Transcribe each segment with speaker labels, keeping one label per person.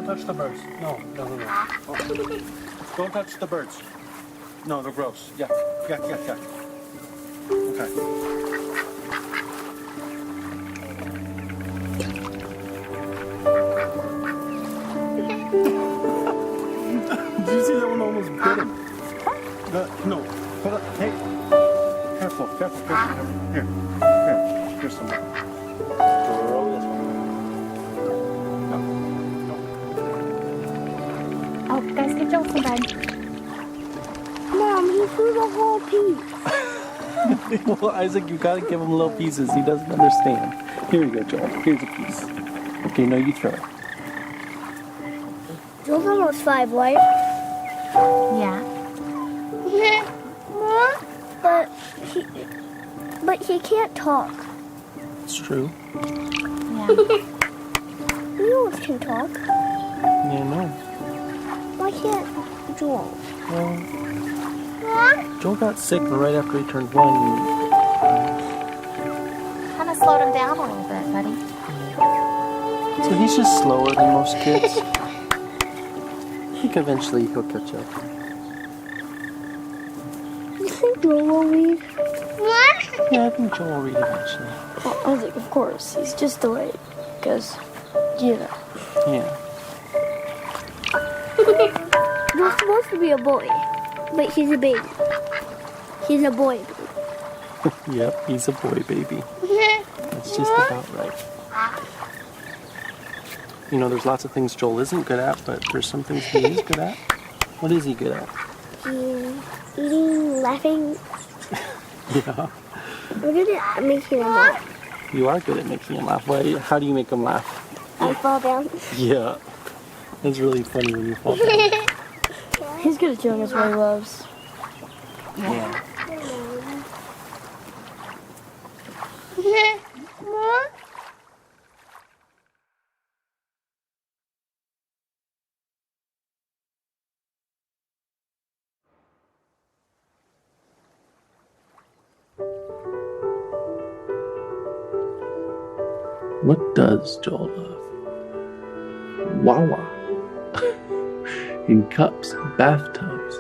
Speaker 1: don't touch the birds. No. Oh. Don't touch the birds. No, they're gross. Yeah. Okay. Did you see that one almost bit him? No. Hold on. Hey. Careful. Here. Here's some. Throw this one. No.
Speaker 2: Oh, guys, get Joel some bed.
Speaker 3: Mom, he threw the whole piece.
Speaker 4: Well, Isaac, you gotta give him little pieces. He doesn't understand. Here you go, Joel. Here's a piece. Okay, no, you throw it.
Speaker 3: Joel's almost 5, right?
Speaker 2: Yeah.
Speaker 3: But he can't talk.
Speaker 4: It's true.
Speaker 2: Yeah.
Speaker 3: Leos can talk.
Speaker 4: Yeah, no.
Speaker 3: Why can't Joel?
Speaker 4: Well, Joel got sick right after he turned 1.
Speaker 2: Kind of slowed him down a little bit, buddy.
Speaker 4: So he's just slower than most kids. I think eventually he'll catch up.
Speaker 3: You think Joel will read?
Speaker 4: Yeah, I think Joel will read eventually.
Speaker 3: Well, I think, of course, he's just delayed. Because,
Speaker 4: Yeah.
Speaker 3: He's supposed to be a boy. But he's a baby. He's a boy.
Speaker 4: Yep, he's a boy baby. That's just about right. You know, there's lots of things Joel isn't good at, but there's some things he is good at. What is he good at?
Speaker 3: Eating, laughing.
Speaker 4: Yeah.
Speaker 3: We're good at making him laugh.
Speaker 4: You are good at making him laugh. How do you make him laugh?
Speaker 3: I fall down.
Speaker 4: Yeah. It's really funny when you fall down.
Speaker 3: He's good at showing us what he loves.
Speaker 4: Yeah. What does Joel love? Wawa. In cups, bathtubs,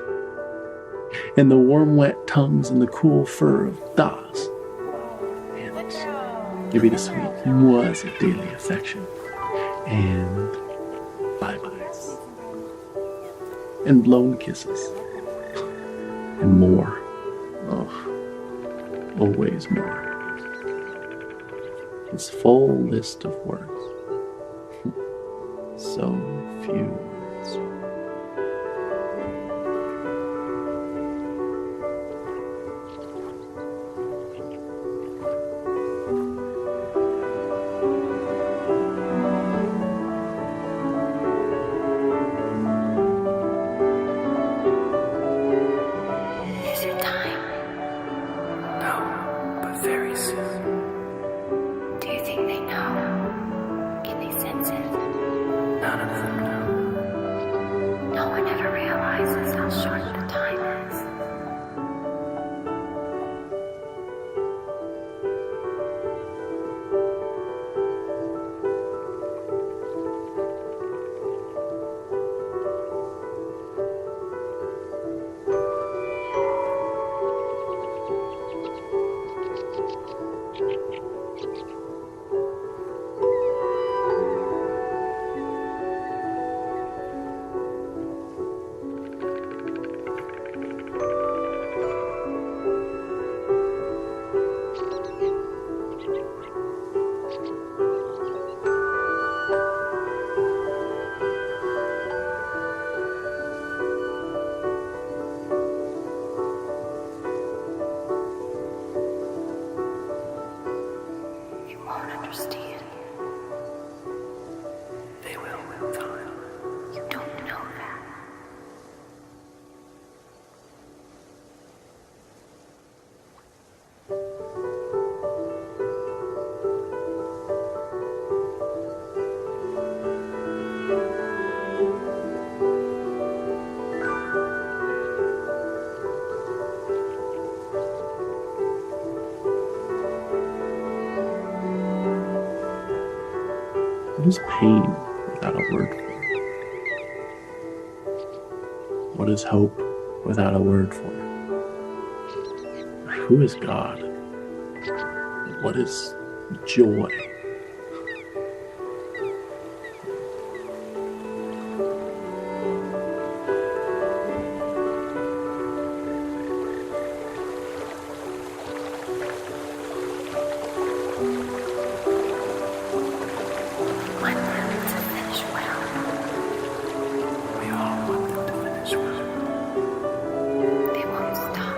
Speaker 4: and the warm, wet tongues and the cool fur of Das. And give the sweet was a daily affection. And bye-byes. And blown kisses. And more. Oh, always more. His full list of words. So few words.
Speaker 5: Is it time? No, but very soon. Do you think they know? Can they sense it? None of them know. No one ever realizes how short the time is. You won't understand. They will with time. You don't know that.
Speaker 4: What is pain without a word for it? What is hope without a word for it? Who is God? What is joy?
Speaker 5: Want them to finish well. We all want them to finish well. They won't stop.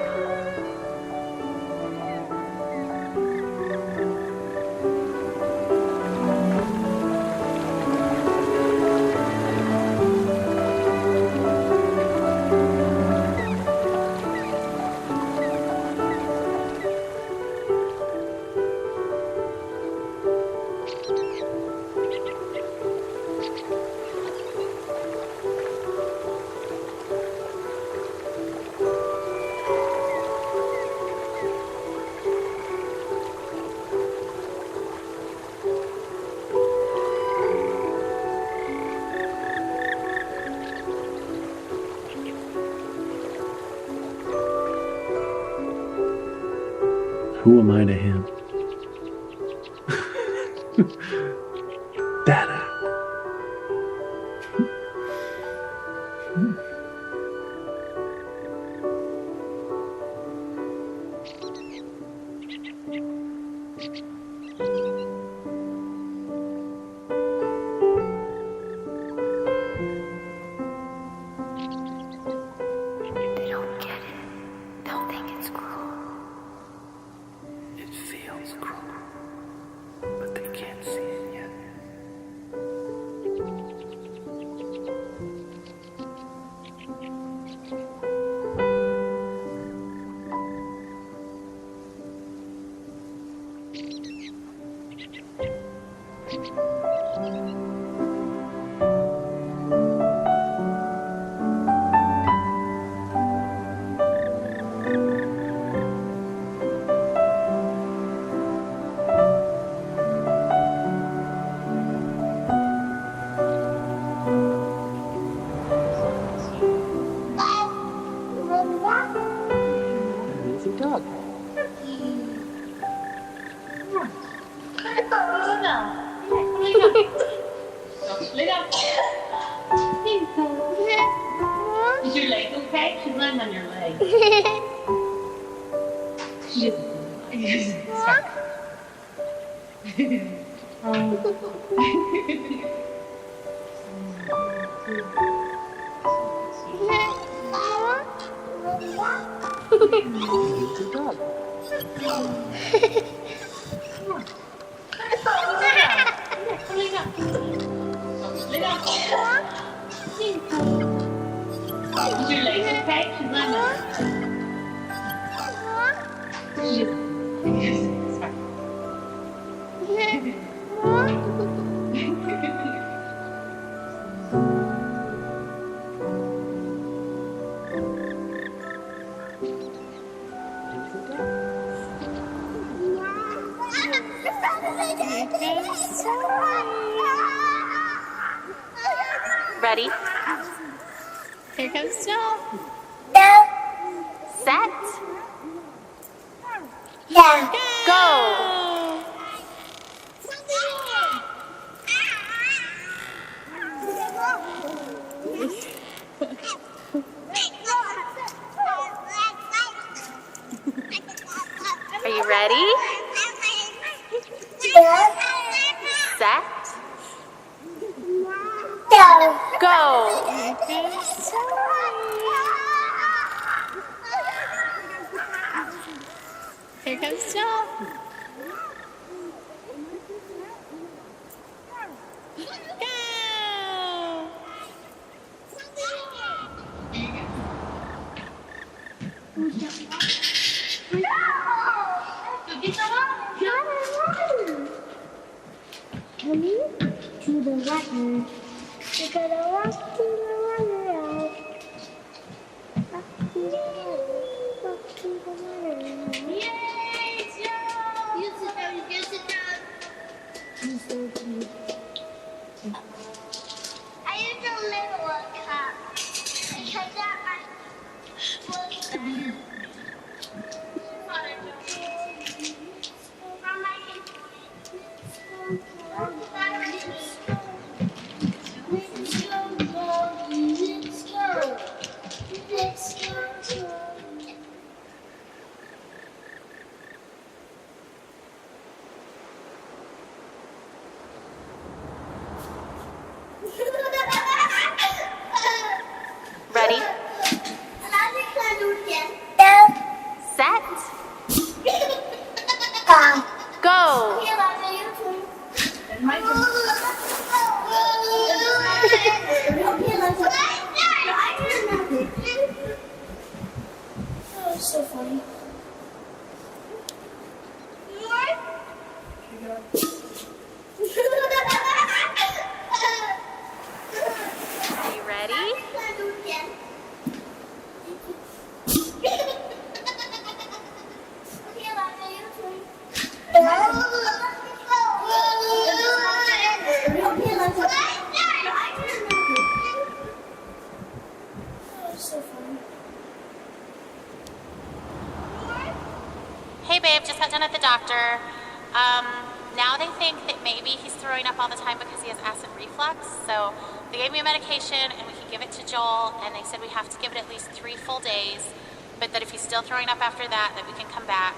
Speaker 4: Who am I to him? Dada.
Speaker 5: They don't get it. They'll think it's cruel. It feels cruel, but they can't see it yet.
Speaker 4: Amazing dog.
Speaker 6: Is your leg okay? She's laying on your leg. She doesn't.
Speaker 4: Amazing dog.
Speaker 6: Is your leg okay? She's laying on your leg. She doesn't. It's fine.
Speaker 2: Ready? Here comes Joe. Set. Go. Are you ready? Set. Go. Here comes Joe. Go.
Speaker 3: Honey, to the water. You gotta walk to the water. Walk to the water. Walk to the water.
Speaker 6: Yay, Joe!
Speaker 3: You sit down. You sit down. You're so cute. I use a little cup because that
Speaker 2: go.
Speaker 3: Oh, so funny.
Speaker 2: Are you ready?
Speaker 3: So funny.
Speaker 2: Hey babe, just got done at the doctor. Now they think that maybe he's throwing up all the time because he has acid reflux. So they gave me a medication and we can give it to Joel, and they said we have to give it at least 3 full days, but that if he's still throwing up after that we can come back.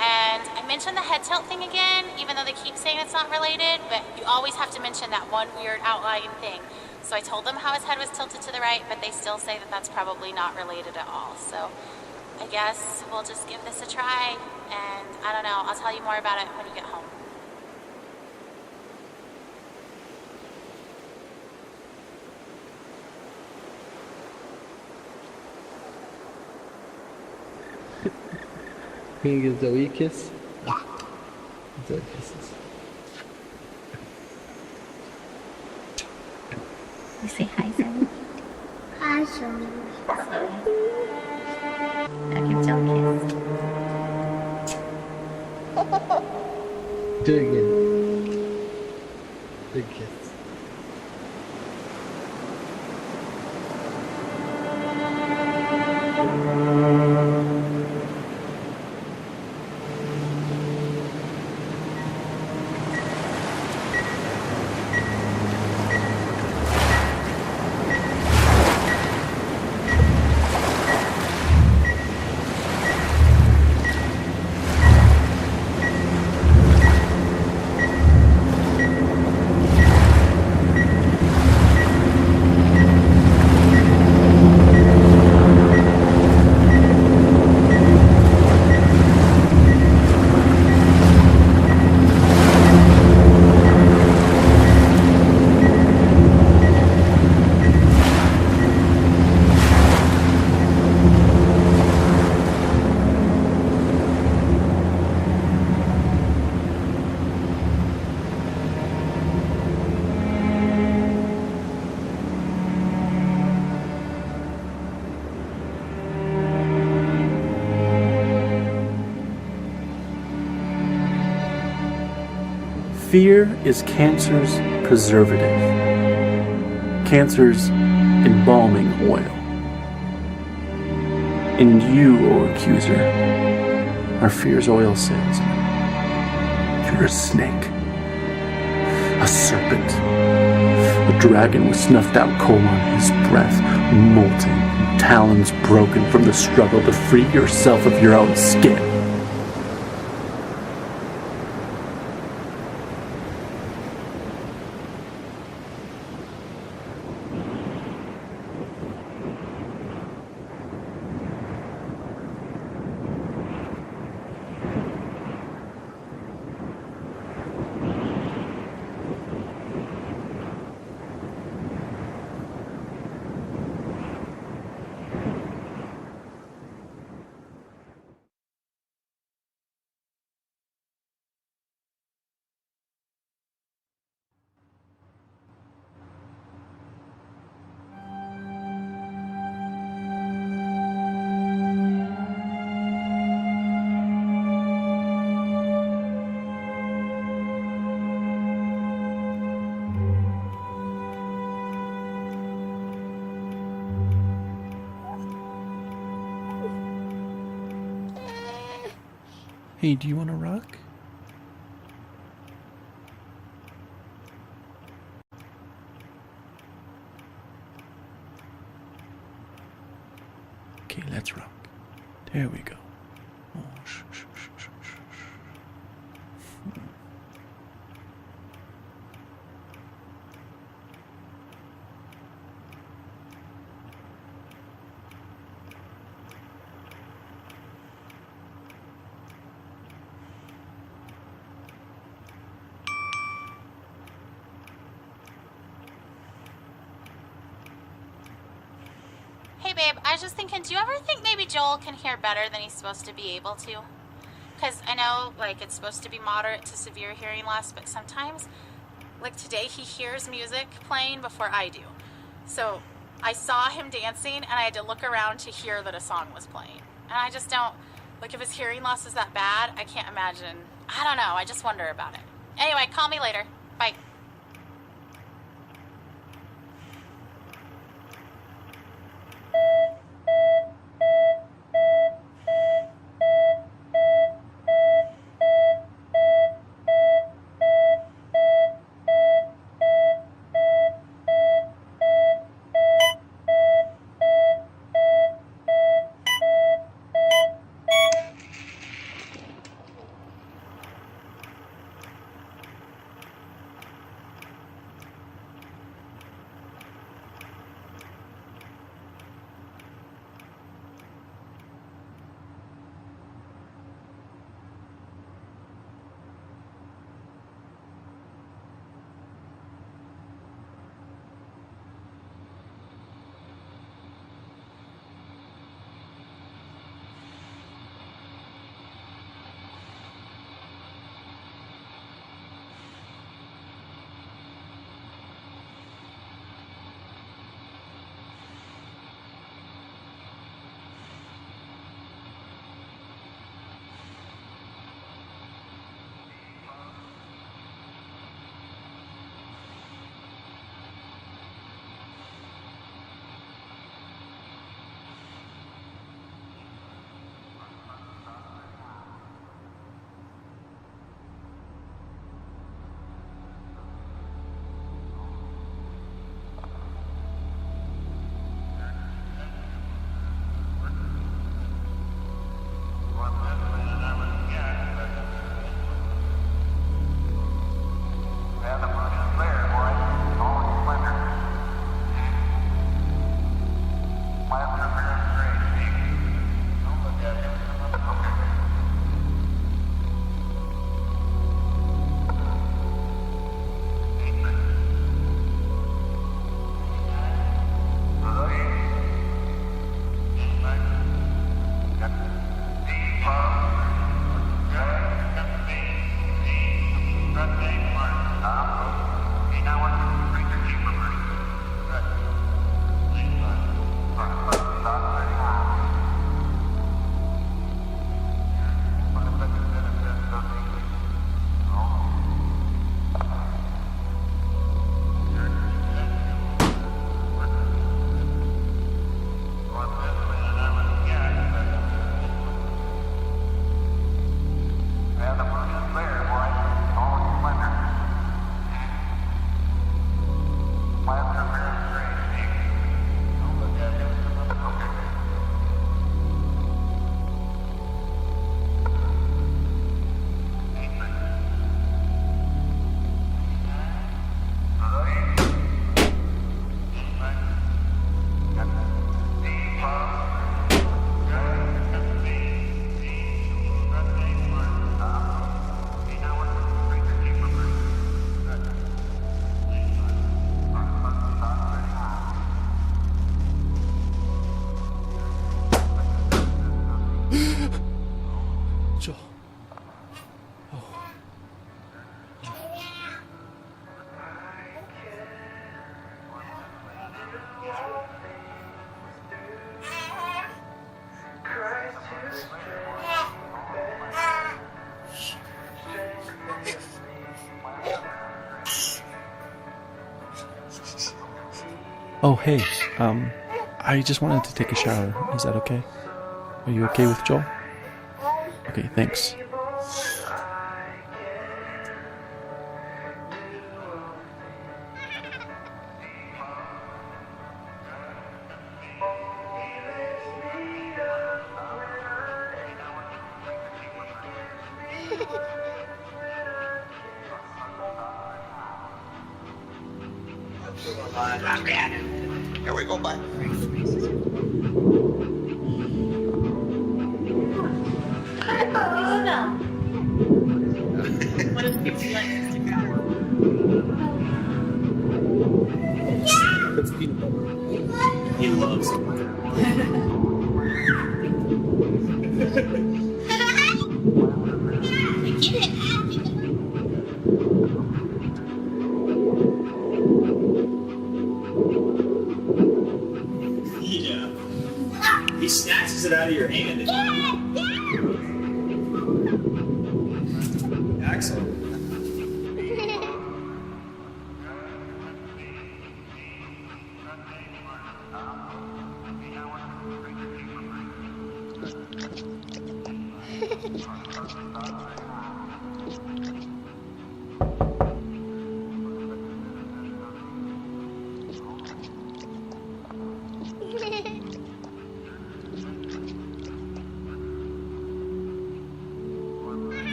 Speaker 2: And I mentioned the head tilt thing again, even though they keep saying it's not related, but you always have to mention that one weird outlying thing. So I told them how his head was tilted to the right, but they still say that that's probably not related at all. So I guess we'll just give this a try, and I don't know, I'll tell you more about it when you get home.
Speaker 4: Can you give Zoe a kiss? Zoe kisses.
Speaker 5: You say hi, Zoe.
Speaker 3: Hi, Zoe.
Speaker 5: Now give Joe a kiss.
Speaker 4: Do it again. Big kiss.
Speaker 1: Fear is cancer's preservative, cancer's embalming oil. And you, O accuser, are fear's oil salesman. You're a snake, a serpent, a dragon with snuffed out coal on his breath, molting, talons broken from the struggle to free yourself of your own skin. Hey, do you want to rock? Okay, let's rock. There we go. Oh, shh, shh, shh, shh, shh, shh.
Speaker 2: Hey, babe, I was just thinking, do you ever think maybe Joel can hear better than he's supposed to be able to? Because I know, like, it's supposed to be moderate to severe hearing loss, but sometimes, like today, he hears music playing before I do. So I saw him dancing, and I had to look around to hear that a song was playing. And I just don't, like, if his hearing loss is that bad, I can't imagine. I don't know. I just wonder about it. Anyway, call me later. Bye.
Speaker 4: Oh, hey, I just wanted to take a shower. Is that okay? Are you okay with Joel? Okay, thanks.
Speaker 7: Here we go, bud.
Speaker 6: What if people like Instagram?
Speaker 4: That's peanut butter. He loves it.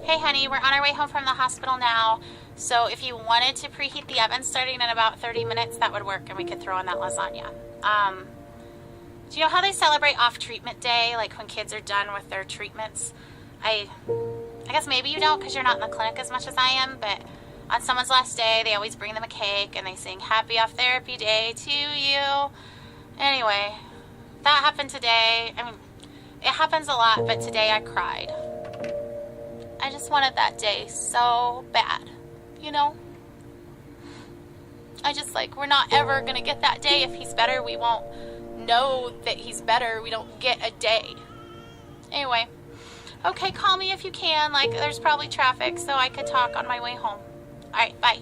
Speaker 2: Hey honey, we're on our way home from the hospital now, so if you wanted to preheat the oven starting in about 30 minutes, that would work and we could throw on that lasagna. Do you know how they celebrate off treatment day, like when kids are done with their treatments? I guess maybe you don't because you're not in the clinic as much as I am, but on someone's last day, they always bring them a cake and they sing happy off therapy day to you. Anyway, that happened today. I mean, it happens a lot, but today I cried. I just wanted that day so bad, you know? I just we're not ever gonna get that day. If he's better, we won't know that he's better. We don't get a day. Anyway, okay, call me if you can. There's probably traffic, so I could talk on my way home. All right, bye.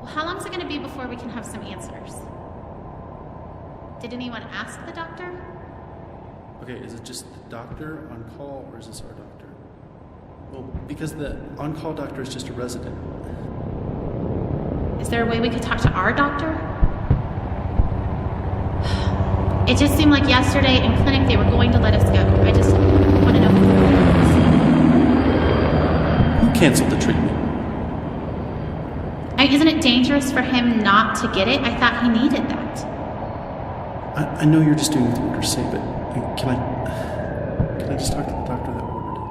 Speaker 2: Well, how long is it going to be before we can have some answers? Did anyone ask the doctor?
Speaker 4: Okay, is it just the doctor on call, or is this our doctor? Well, because the on-call doctor is just a resident.
Speaker 2: Is there a way we could talk to our doctor? It just seemed like yesterday in clinic they were going to let us go. I just want to know
Speaker 4: Who canceled the treatment?
Speaker 2: Isn't it dangerous for him not to get it? I thought he needed that.
Speaker 4: I know you're just doing what the orders say, but can I just talk to the doctor that ordered it?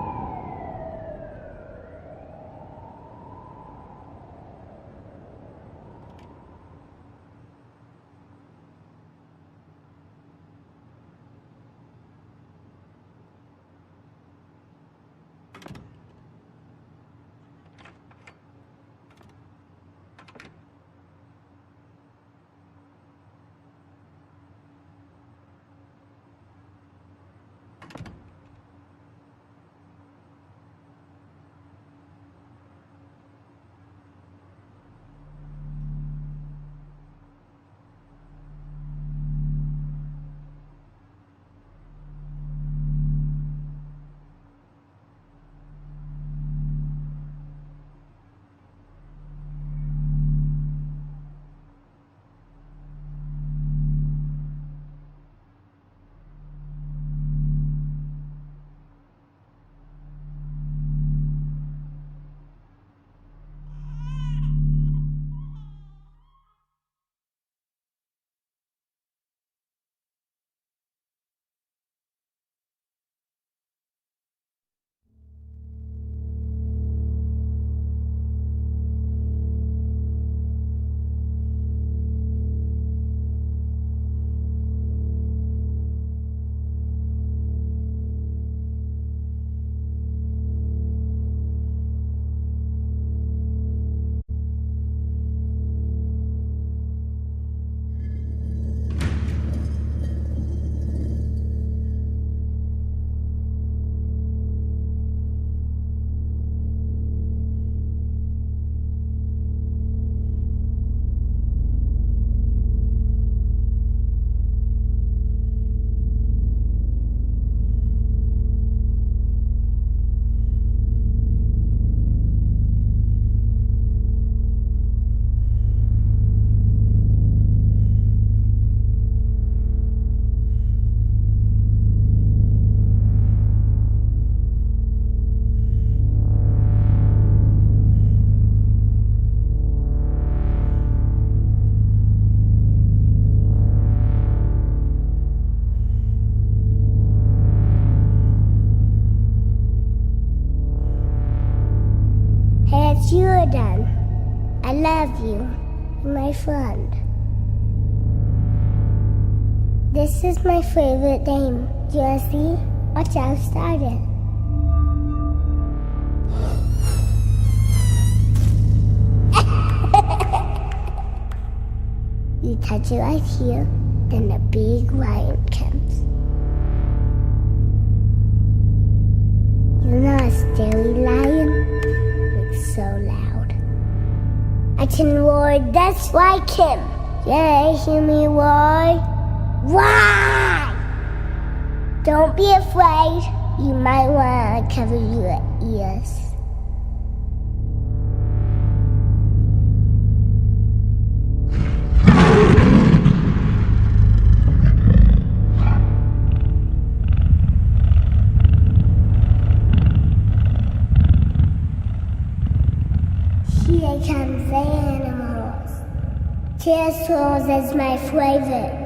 Speaker 3: You are done. I love you, my friend. This is my favorite game. Do you want to see? Watch how I started. You touch it right here, then the big lion comes. You know a scary lion? So loud. I can roar just like him. Yeah, hear me roar? Why? Don't be afraid. You might want to cover your ears. Here comes the animals. Pterosaurs is my favorite.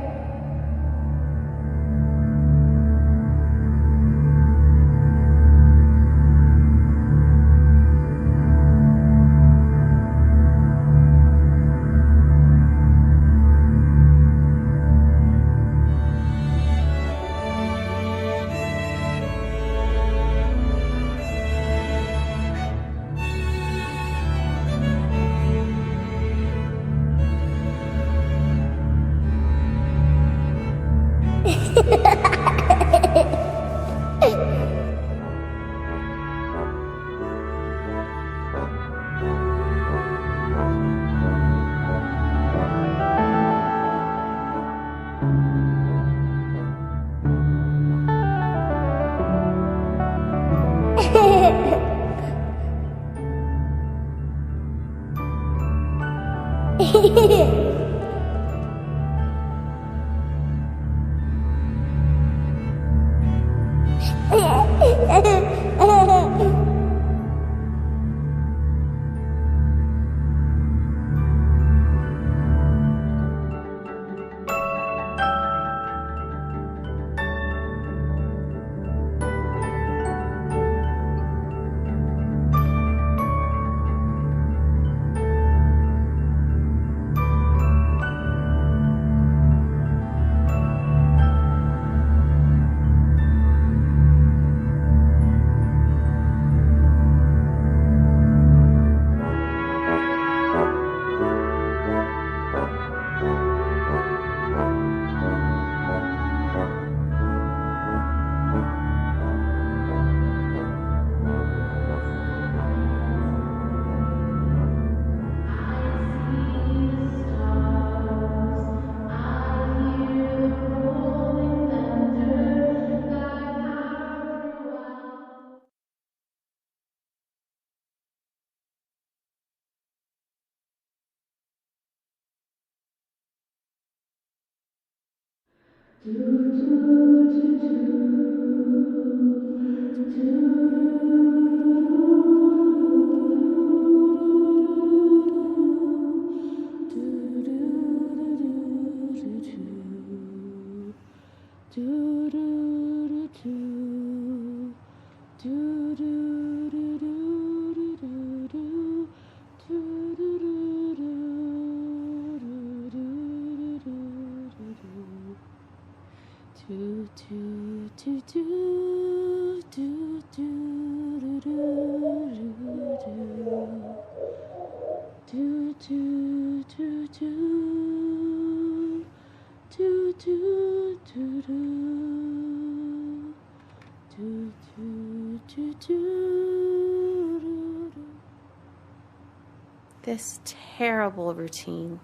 Speaker 2: This terrible routine,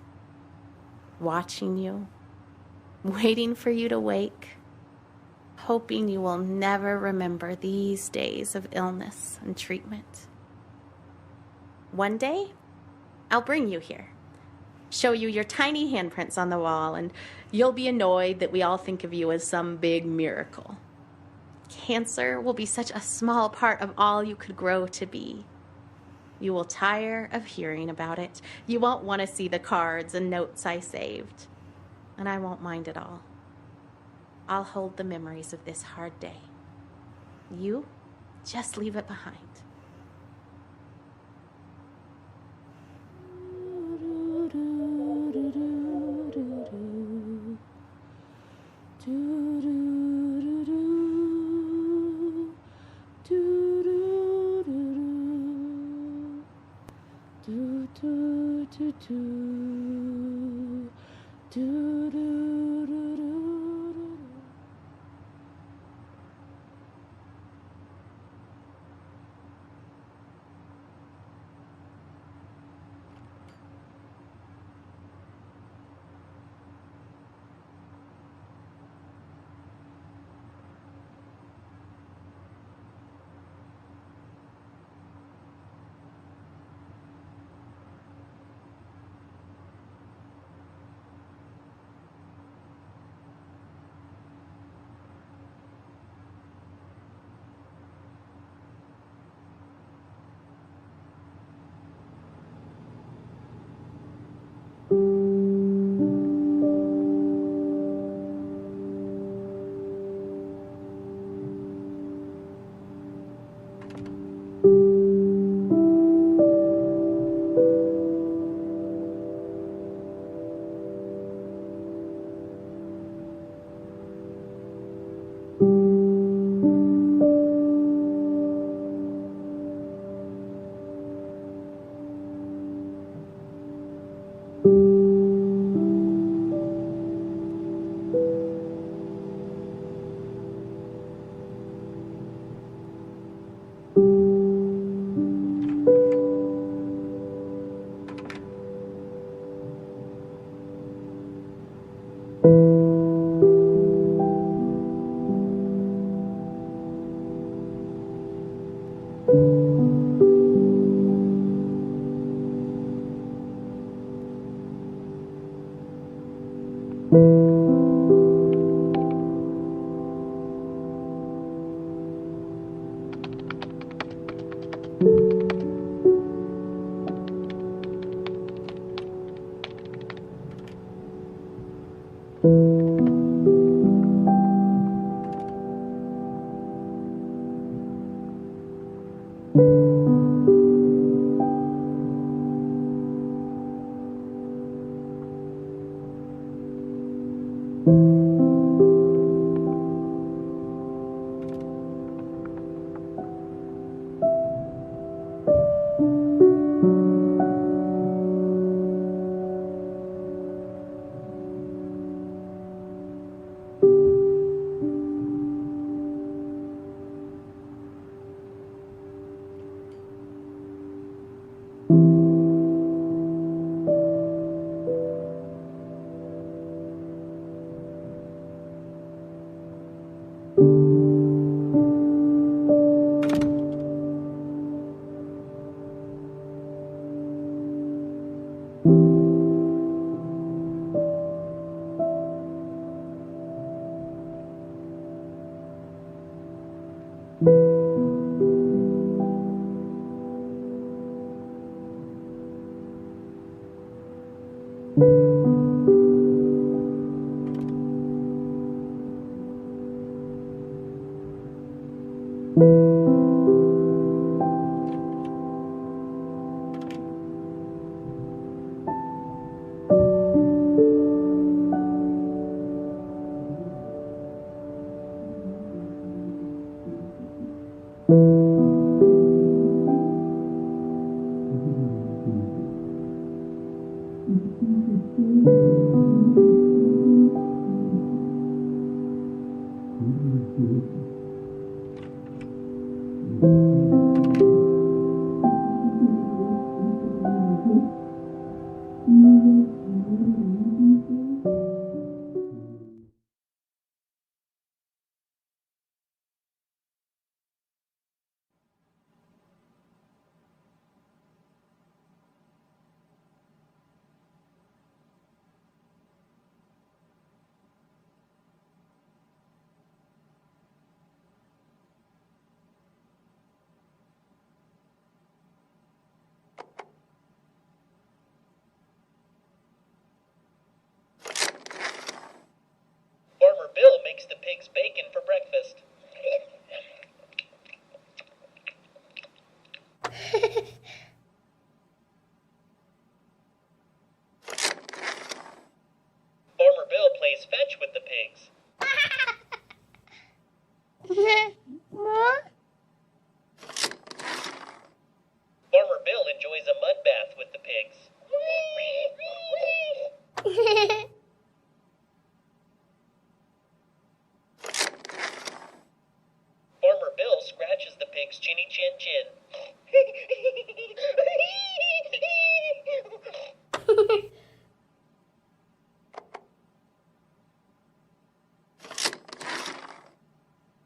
Speaker 2: watching you, waiting for you to wake, hoping you will never remember these days of illness and treatment. One day, I'll bring you here, show you your tiny handprints on the wall, and you'll be annoyed that we all think of you as some big miracle. Cancer will be such a small part of all you could grow to be. You will tire of hearing about it. You won't want to see the cards and notes I saved. And I won't mind at all. I'll hold the memories of this hard day. You just leave it behind.
Speaker 8: Farmer Bill makes the pigs bacon for breakfast. Farmer Bill plays fetch with the pigs. Farmer Bill enjoys a mud bath with the pigs. Farmer Bill scratches the pig's chinny chin chin.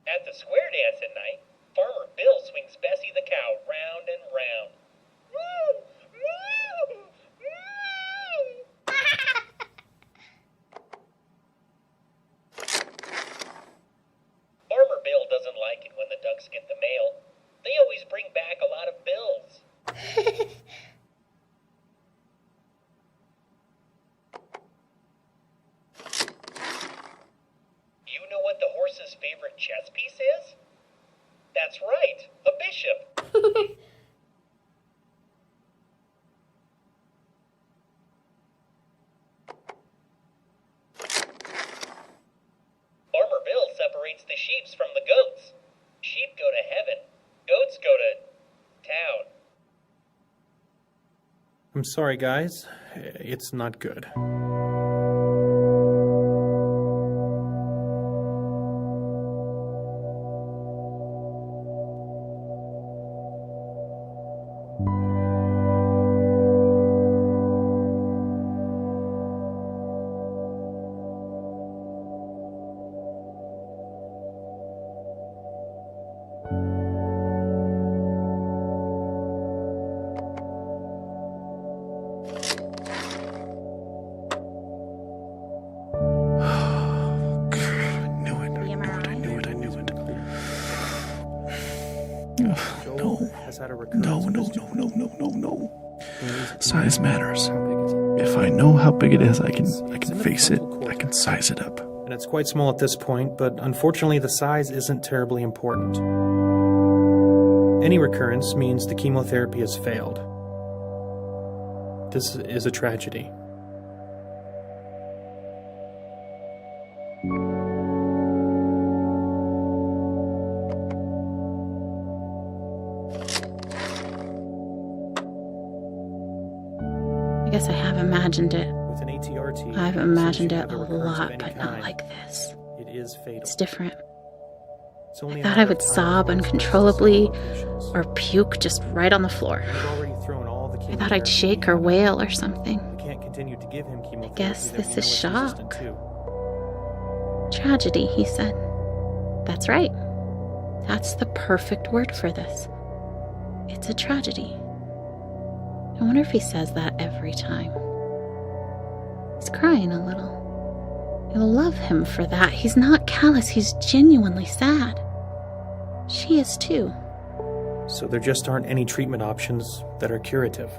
Speaker 8: At the square dance at night, Farmer Bill swings Bessie the cow round and round. Farmer Bill doesn't like it when the ducks get the mail. They always bring back a lot of bills. You know what the horse's favorite chess piece is? That's right, a bishop. Farmer Bill separates the sheep from the goats. Sheep go to heaven. Goats go to town.
Speaker 1: I'm sorry, guys. It's not good.
Speaker 4: No.
Speaker 1: Has had a recurrence.
Speaker 4: No. Size matters. If I know how big it is, I can face it. I can size it up.
Speaker 9: And it's quite small at this point, but unfortunately the size isn't terribly important. Any recurrence means the chemotherapy has failed. This is a tragedy.
Speaker 10: I guess I have imagined it.
Speaker 9: With an ATRT,
Speaker 10: I've imagined
Speaker 9: since you
Speaker 10: it
Speaker 9: have
Speaker 10: a
Speaker 9: recurrence of
Speaker 10: lot,
Speaker 9: any
Speaker 10: but not
Speaker 9: kind,
Speaker 10: like this.
Speaker 9: It is fatal.
Speaker 10: It's different.
Speaker 9: It's only
Speaker 10: I
Speaker 9: a
Speaker 10: thought
Speaker 9: matter
Speaker 10: I
Speaker 9: of
Speaker 10: would
Speaker 9: time
Speaker 10: sob
Speaker 9: before it
Speaker 10: uncontrollably
Speaker 9: spreads to
Speaker 10: or puke just right on the floor.
Speaker 9: You've already thrown all the
Speaker 10: I thought I'd
Speaker 9: chemotherapy
Speaker 10: shake
Speaker 9: we
Speaker 10: or
Speaker 9: have.
Speaker 10: wail or something.
Speaker 9: We can't continue to give him chemotherapy.
Speaker 10: guess
Speaker 9: that
Speaker 10: this
Speaker 9: we
Speaker 10: is
Speaker 9: know he's resistant
Speaker 10: shock.
Speaker 9: to.
Speaker 10: Tragedy, he said. That's right. That's the perfect word for this. It's a tragedy. I wonder if he says that every time. He's crying a little. I love him for that. He's not callous, he's genuinely sad. She is too.
Speaker 9: So there just aren't any treatment options that are curative.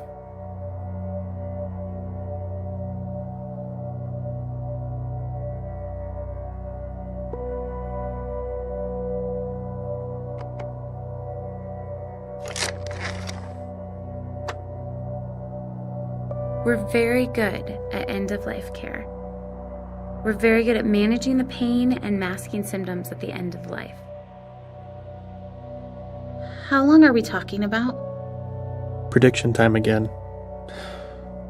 Speaker 11: We're very good at end-of-life care. We're very good at managing the pain and masking symptoms at the end of life.
Speaker 10: How long are we talking about?
Speaker 9: Prediction time again.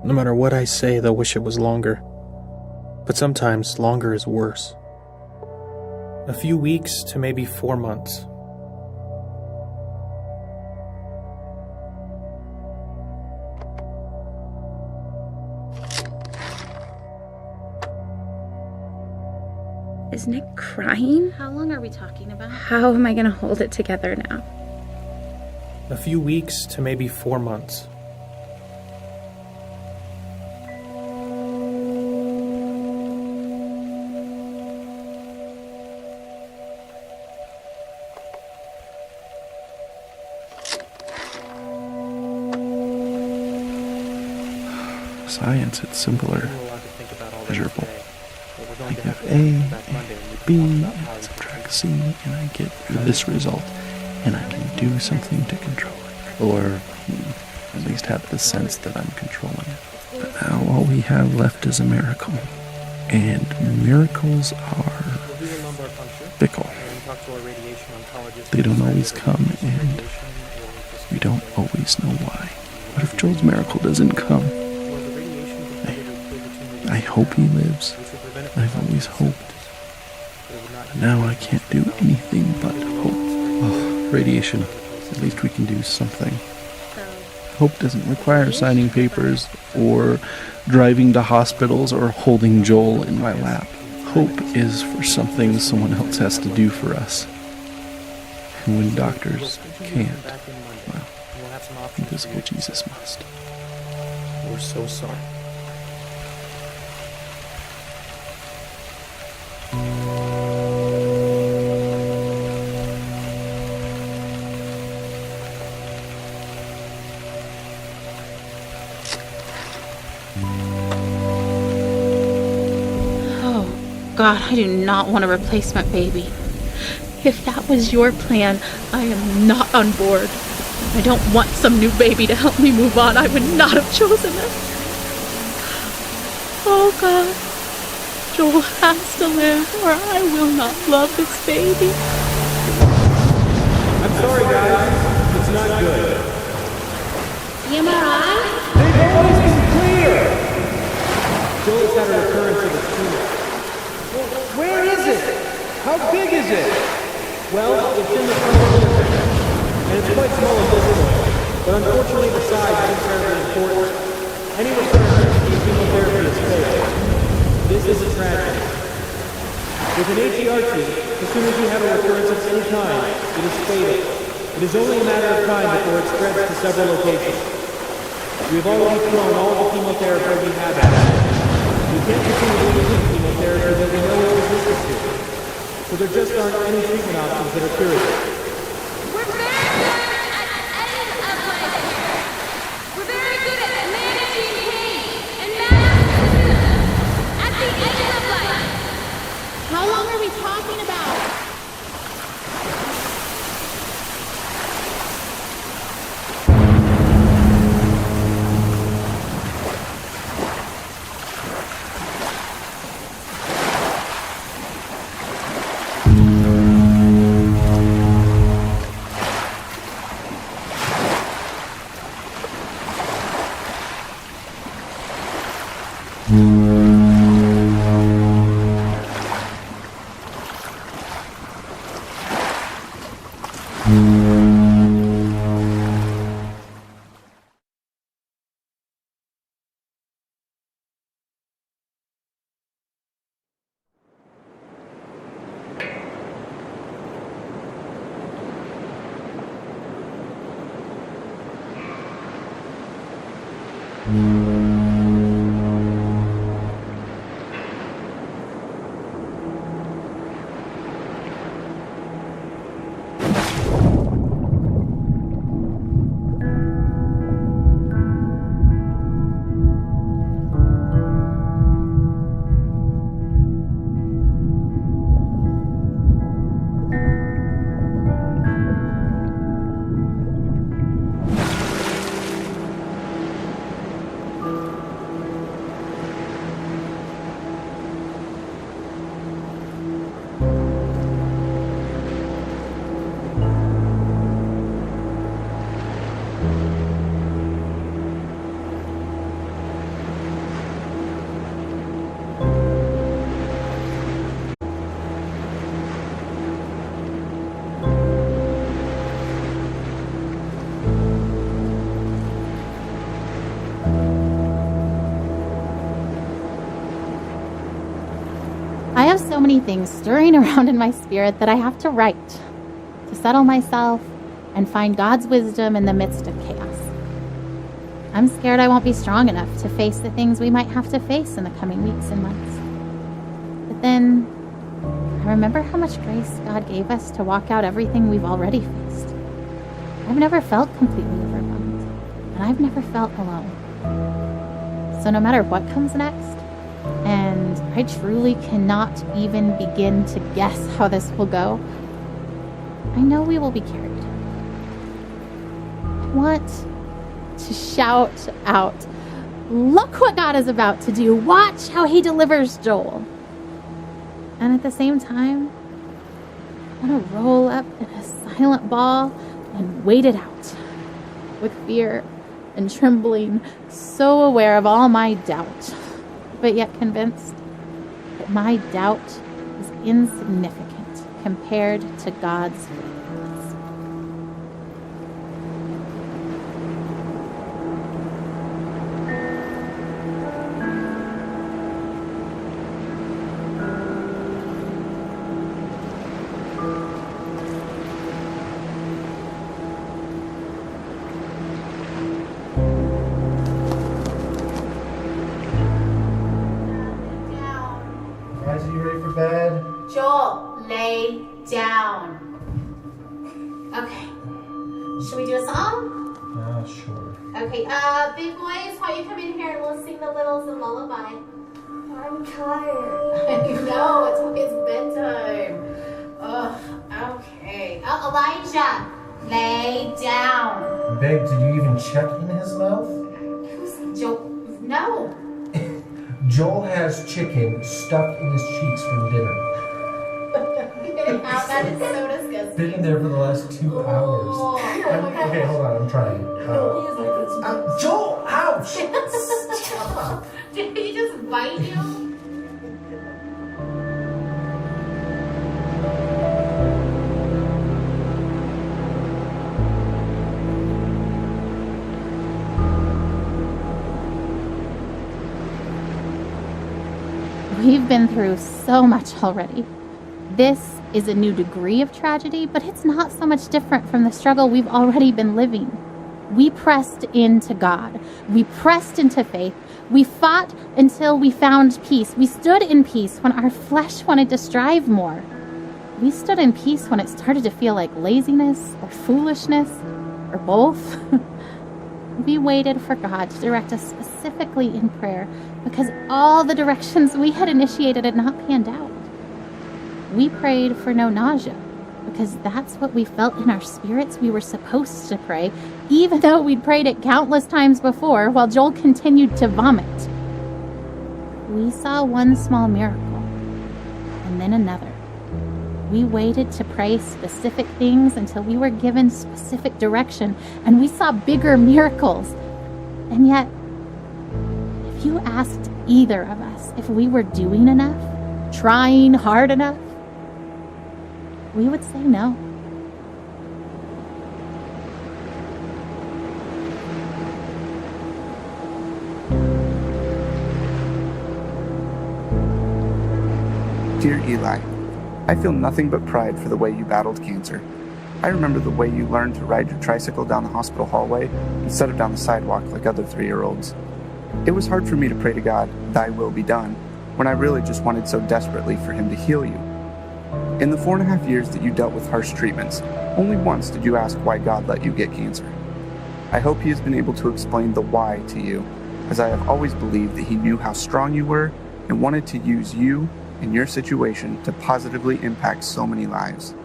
Speaker 9: No matter what I say, they'll wish it was longer. But sometimes longer is worse. A few weeks to maybe 4 months.
Speaker 11: Is Nick crying?
Speaker 10: How long are we talking about?
Speaker 11: How am I going to hold it together now?
Speaker 9: A few weeks to maybe 4 months.
Speaker 4: Science, it's simpler, measurable. I give A, and B, and subtract C, and I get this result, and I can do something to control it. Or at least have the sense that I'm controlling it. But now all we have left is a miracle. And miracles are fickle. They don't always come, and we don't always know why. What if Joel's miracle doesn't come? I hope he lives. I've always hoped. But now I can't do anything but hope. Oh, radiation. At least we can do something. Hope doesn't require signing papers or driving to hospitals or holding Joel in my lap. Hope is for something someone else has to do for us. And when doctors can't, well, invisible Jesus must.
Speaker 9: We're so sorry.
Speaker 10: God, I do not want a replacement baby. If that was your plan, I am not on board. I don't want some new baby to help me move on. I would not have chosen it. Oh God, Joel has to live or I will not love this baby.
Speaker 8: I'm sorry, guys. It's not good.
Speaker 10: The MRI?
Speaker 8: They've always been clear. Joel's had a recurrence of the tumor. Where is it? How big is it? Well, it's in the frontal lymph, and it's quite small at this point, but unfortunately the size isn't terribly important. Any recurrence of chemotherapy is fatal. This is a tragedy. With an ATRT, as soon as you have a recurrence of any kind, it is fatal. It is only a matter of time before it spreads to several locations. We have already thrown all the chemotherapy we have at it. We can't continue to use chemotherapy that we know is resistant to. So there just aren't any treatment options that are curative.
Speaker 3: We're back!
Speaker 10: I have so many things stirring around in my spirit that I have to write to settle myself and find God's wisdom in the midst of chaos. I'm scared I won't be strong enough to face the things we might have to face in the coming weeks and months. But then I remember how much grace God gave us to walk out everything we've already faced. I've never felt completely overwhelmed, and I've never felt alone. So no matter what comes next, and I truly cannot even begin to guess how this will go, I know we will be carried. I want to shout out, look what God is about to do. Watch how he delivers Joel. And at the same time, I want to roll up in a silent ball and wait it out with fear and trembling, so aware of all my doubt, but yet convinced that my doubt is insignificant compared to God's faithfulness.
Speaker 1: Guys, are you ready for bed?
Speaker 2: Joel, lay down. Okay. Should we do a song?
Speaker 1: Sure.
Speaker 2: Okay, big boys, why don't you come in here and we'll sing the littles a lullaby.
Speaker 3: I'm tired.
Speaker 2: No, it's bedtime. Ugh, okay. Oh, Elijah, lay down.
Speaker 1: Babe, did you even check in his mouth?
Speaker 2: Who's Joel? No.
Speaker 1: Joel has chicken stuffed in his cheeks from dinner.
Speaker 2: That is so disgusting.
Speaker 1: Been in there for the last 2 hours. Okay, hold on, I'm trying. Joel, ouch! Stop.
Speaker 2: Did he just bite you?
Speaker 10: We've been through so much already. This is a new degree of tragedy, but it's not so much different from the struggle we've already been living. We pressed into God. We pressed into faith. We fought until we found peace. We stood in peace when our flesh wanted to strive more. We stood in peace when it started to feel like laziness or foolishness or both. We waited for God to direct us specifically in prayer because all the directions we had initiated had not panned out. We prayed for no nausea because that's what we felt in our spirits we were supposed to pray, even though we'd prayed it countless times before while Joel continued to vomit. We saw one small miracle and then another. We waited to pray specific things until we were given specific direction, and we saw bigger miracles. And yet, if you asked either of us, if we were doing enough, trying hard enough, we would say no.
Speaker 12: Dear Eli, I feel nothing but pride for the way you battled cancer. I remember the way you learned to ride your tricycle down the hospital hallway instead of down the sidewalk like other 3-year-olds. It was hard for me to pray to God, "Thy will be done," when I really just wanted so desperately for Him to heal you. In the 4.5 years that you dealt with harsh treatments, only once did you ask why God let you get cancer. I hope He has been able to explain the why to you, as I have always believed that He knew how strong you were and wanted to use you and your situation to positively impact so many lives.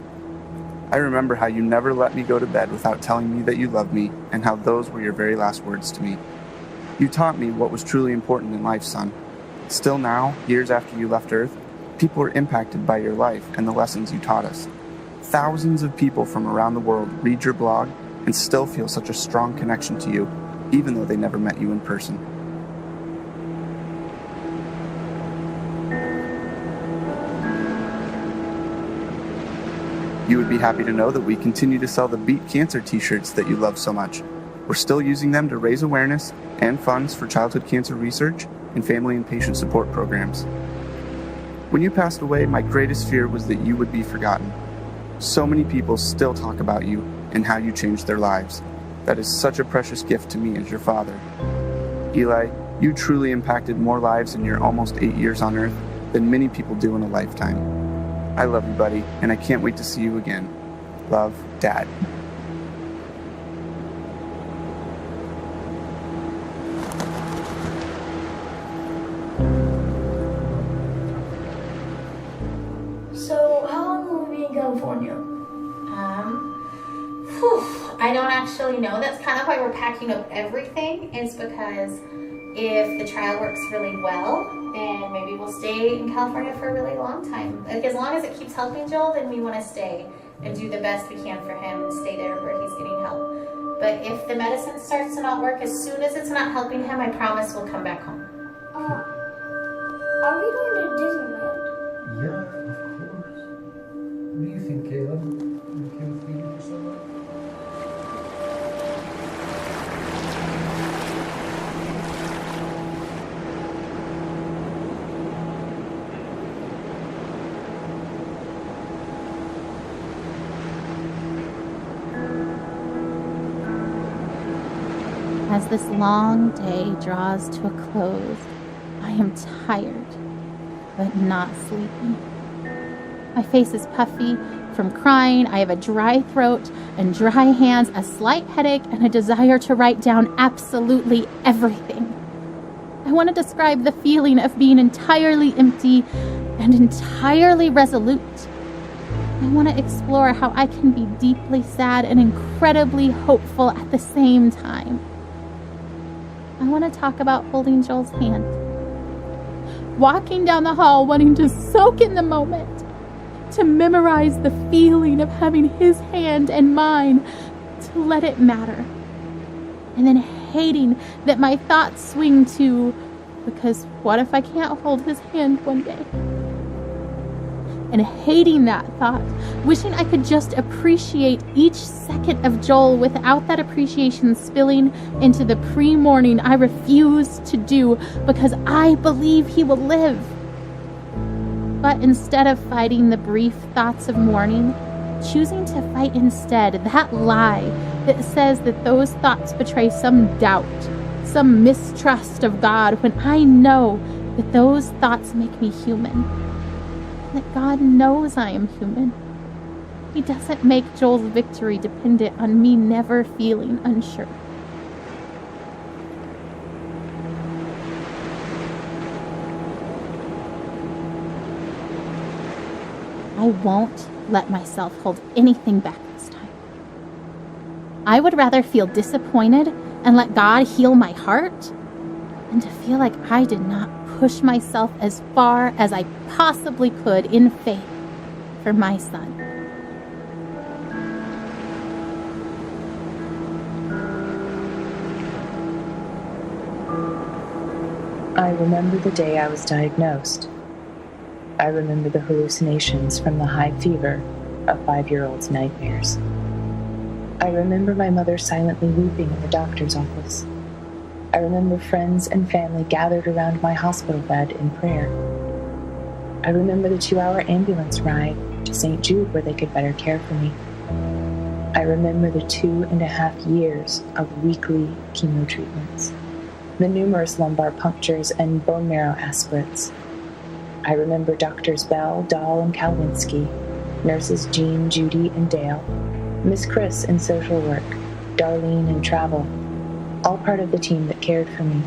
Speaker 12: I remember how you never let me go to bed without telling me that you loved me, and how those were your very last words to me. You taught me what was truly important in life, son. Still now, years after you left Earth, people are impacted by your life and the lessons you taught us. Thousands of people from around the world read your blog and still feel such a strong connection to you, even though they never met you in person. You would be happy to know that we continue to sell the Beat Cancer t-shirts that you love so much. We're still using them to raise awareness and funds for childhood cancer research and family and patient support programs. When you passed away, my greatest fear was that you would be forgotten. So many people still talk about you and how you changed their lives. That is such a precious gift to me as your father. Eli, you truly impacted more lives in your almost 8 years on Earth than many people do in a lifetime. I love you, buddy, and I can't wait to see you again. Love, Dad.
Speaker 3: So, how long will we be in California?
Speaker 2: I don't actually know. That's kind of why we're packing up everything. It's because if the trial works really well, then maybe we'll stay in California for a really long time. Like, as long as it keeps helping Joel, then we want to stay and do the best we can for him and stay there where he's getting help. But if the medicine starts to not work, as soon as it's not helping him, I promise we'll come back home.
Speaker 3: Are we going to Disneyland?
Speaker 13: Yeah, of course. What do you think, Caleb? You okay with being for so long?
Speaker 10: As this long day draws to a close, I am tired, but not sleepy. My face is puffy from crying. I have a dry throat and dry hands, a slight headache, and a desire to write down absolutely everything. I want to describe the feeling of being entirely empty and entirely resolute. I want to explore how I can be deeply sad and incredibly hopeful at the same time. I want to talk about holding Joel's hand, walking down the hall wanting to soak in the moment, to memorize the feeling of having his hand and mine, to let it matter, and then hating that my thoughts swing to, because what if I can't hold his hand one day? And hating that thought, wishing I could just appreciate each second of Joel without that appreciation spilling into the pre-morning I refuse to do because I believe he will live. But instead of fighting the brief thoughts of mourning, choosing to fight instead that lie that says that those thoughts betray some doubt, some mistrust of God, when I know that those thoughts make me human. That God knows I am human. He doesn't make Joel's victory dependent on me never feeling unsure. I won't let myself hold anything back this time. I would rather feel disappointed and let God heal my heart than to feel like I did not push myself as far as I possibly could in faith for my son.
Speaker 5: I remember the day I was diagnosed. I remember the hallucinations from the high fever of 5-year-old's nightmares. I remember my mother silently weeping in the doctor's office. I remember friends and family gathered around my hospital bed in prayer. I remember the 2-hour ambulance ride to St. Jude where they could better care for me. I remember the 2.5 years of weekly chemo treatments, the numerous lumbar punctures and bone marrow aspirates. I remember Doctors Bell, Dahl, and Kalwinski, nurses Jean, Judy, and Dale, Miss Chris in social work, Darlene in travel, all part of the team that cared for me.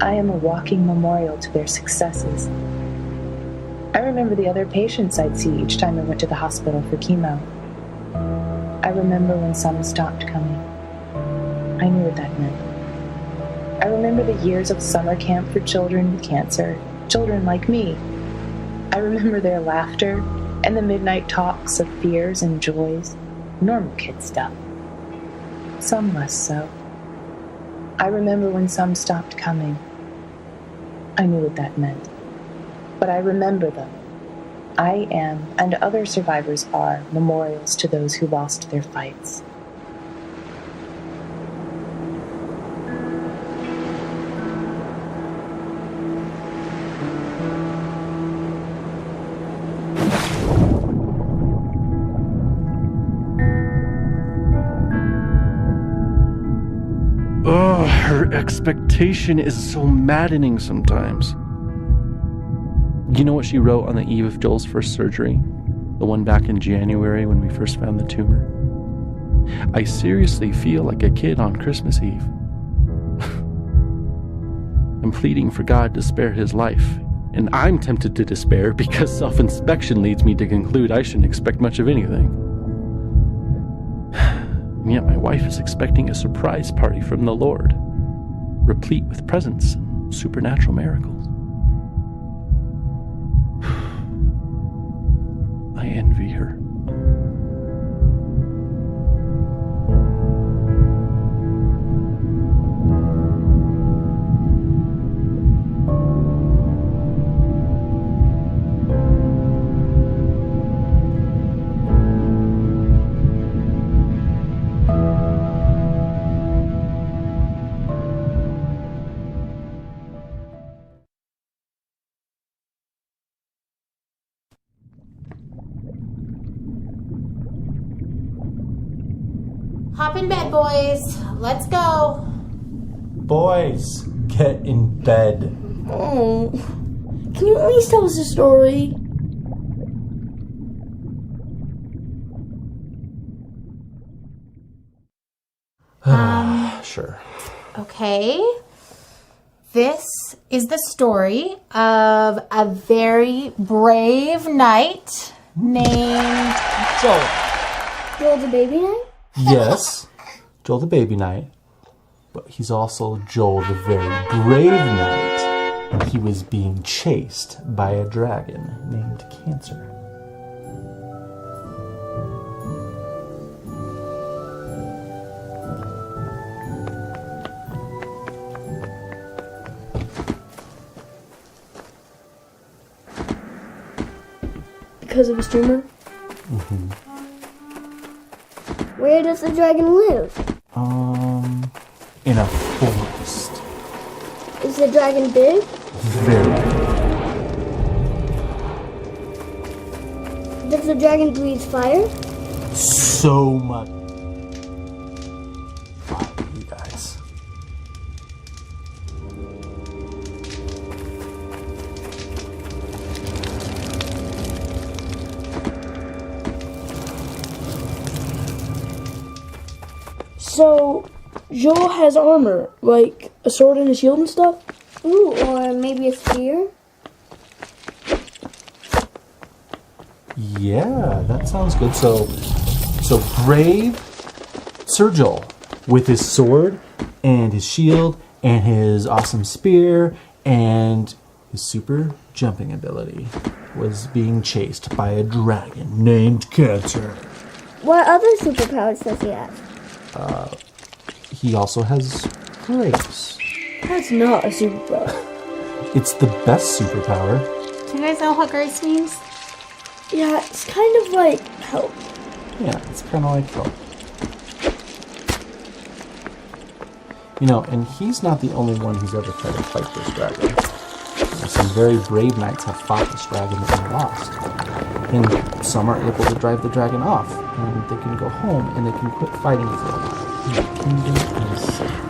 Speaker 5: I am a walking memorial to their successes. I remember the other patients I'd see each time I went to the hospital for chemo. I remember when some stopped coming. I knew what that meant. I remember the years of summer camp for children with cancer, children like me. I remember their laughter and the midnight talks of fears and joys, normal kid stuff. Some less so. I remember when some stopped coming. I knew what that meant. But I remember them. I am, and other survivors are, memorials to those who lost their fights.
Speaker 4: Oh, her expectation is so maddening sometimes. You know what she wrote on the eve of Joel's first surgery? The one back in January when we first found the tumor? I seriously feel like a kid on Christmas Eve. I'm pleading for God to spare his life, and I'm tempted to despair because self-inspection leads me to conclude I shouldn't expect much of anything. And yet my wife is expecting a surprise party from the Lord, replete with presents and supernatural miracles. I envy her.
Speaker 2: Hop in bed, boys. Let's go.
Speaker 1: Boys, get in bed.
Speaker 3: Oh, can you at least tell us a story?
Speaker 1: Sure.
Speaker 2: Okay. This is the story of a very brave knight named Joel.
Speaker 3: Joel the baby knight?
Speaker 1: Yes, Joel the baby knight, but he's also Joel the very brave knight, and he was being chased by a dragon named Cancer.
Speaker 3: Because of his tumor?
Speaker 1: Mm-hmm.
Speaker 3: Where does the dragon live?
Speaker 1: In a forest.
Speaker 3: Is the dragon big?
Speaker 1: Very big.
Speaker 3: Does the dragon breathe fire?
Speaker 1: So much fire, you guys.
Speaker 14: So, Joel has armor, like a sword and a shield and stuff?
Speaker 3: Ooh, or maybe a spear?
Speaker 1: Yeah, that sounds good. So brave Sir Joel with his sword and his shield and his awesome spear and his super jumping ability was being chased by a dragon named Cancer.
Speaker 3: What other superpowers does he have?
Speaker 1: He also has grace.
Speaker 14: That's not a superpower.
Speaker 4: It's the best superpower.
Speaker 2: Do you guys know what grace means?
Speaker 14: Yeah, it's kind of like help.
Speaker 4: Yeah, it's kind of like help. You know, and he's not the only one who's ever tried to fight this dragon. Some very brave knights have fought this dragon and lost. And some are able to drive the dragon off, and they can go home and they can quit fighting for a while. And the kingdom is safe.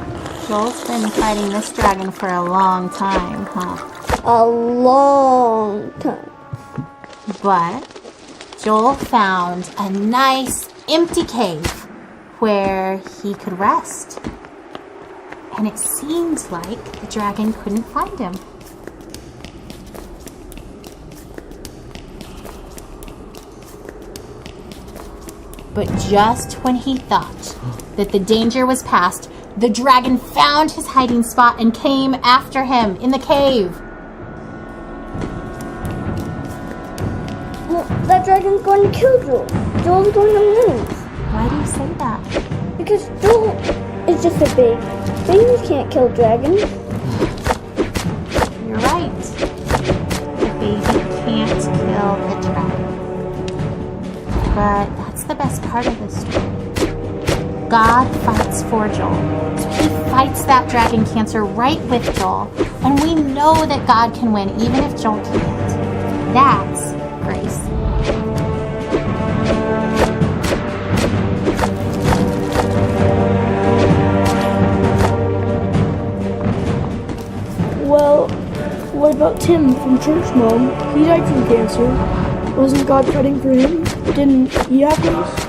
Speaker 2: Joel's been fighting this dragon for a long time, huh?
Speaker 3: A long time.
Speaker 2: But Joel found a nice empty cave where he could rest. And it seemed like the dragon couldn't find him. But just when he thought that the danger was past, the dragon found his hiding spot and came after him in the cave.
Speaker 3: Well, that dragon's going to kill Joel. Joel's going to lose.
Speaker 2: Why do you say that?
Speaker 3: Because Joel is just a baby. Babies can't kill dragons.
Speaker 2: You're right. The baby can't kill the dragon. But that's the best part of this story. God fights for Joel. So he fights that dragon cancer right with Joel. And we know that God can win even if Joel can't. That's grace.
Speaker 14: Well, what about Tim from Church Mom? He died from cancer. Wasn't God fighting for him? Didn't he have grace?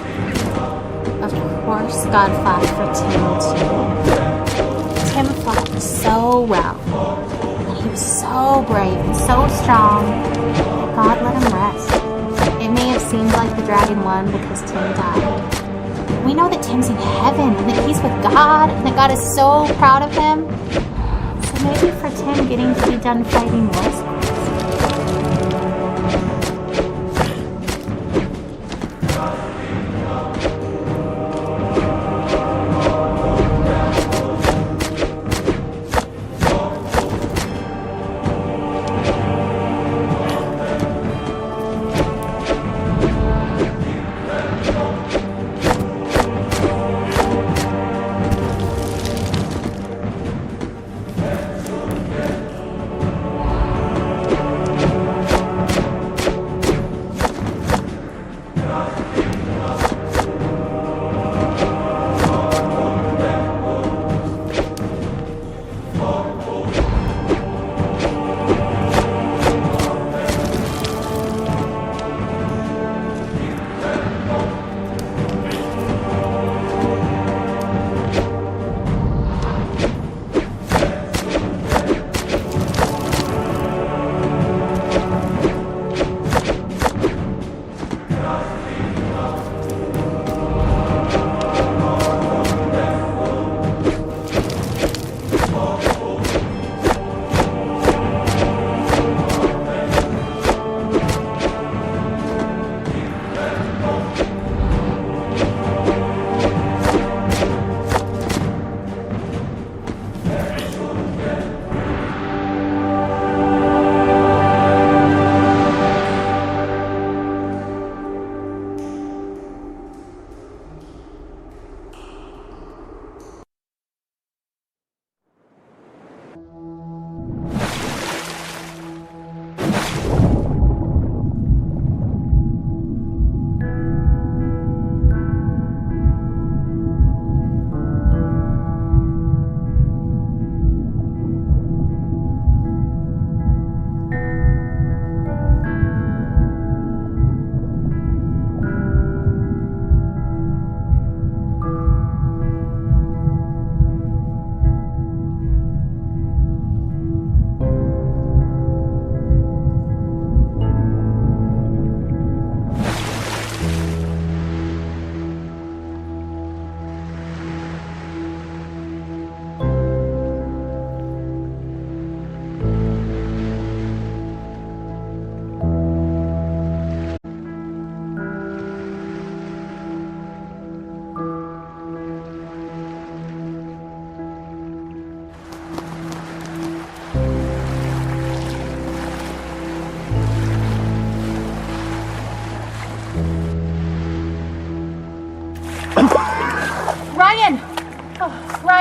Speaker 2: Of course God fought for Tim too. Tim fought so well. And he was so brave and so strong that God let him rest. It may have seemed like the dragon won because Tim died. We know that Tim's in heaven and that he's with God and that God is so proud of him. So maybe for Tim, getting to be done fighting was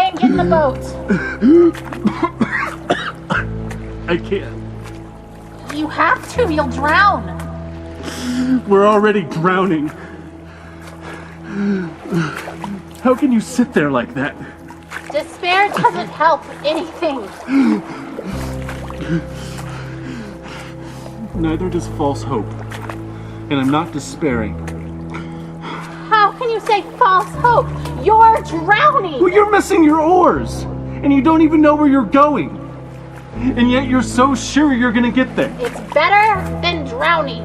Speaker 2: and get in the boat.
Speaker 1: I can't.
Speaker 2: You have to, you'll drown.
Speaker 1: We're already drowning. How can you sit there like that?
Speaker 2: Despair doesn't help anything.
Speaker 1: Neither does false hope. And I'm not despairing.
Speaker 2: How can you say false hope? You're drowning.
Speaker 1: Well, you're missing your oars. And you don't even know where you're going. And yet you're so sure you're gonna get there.
Speaker 2: It's better than drowning.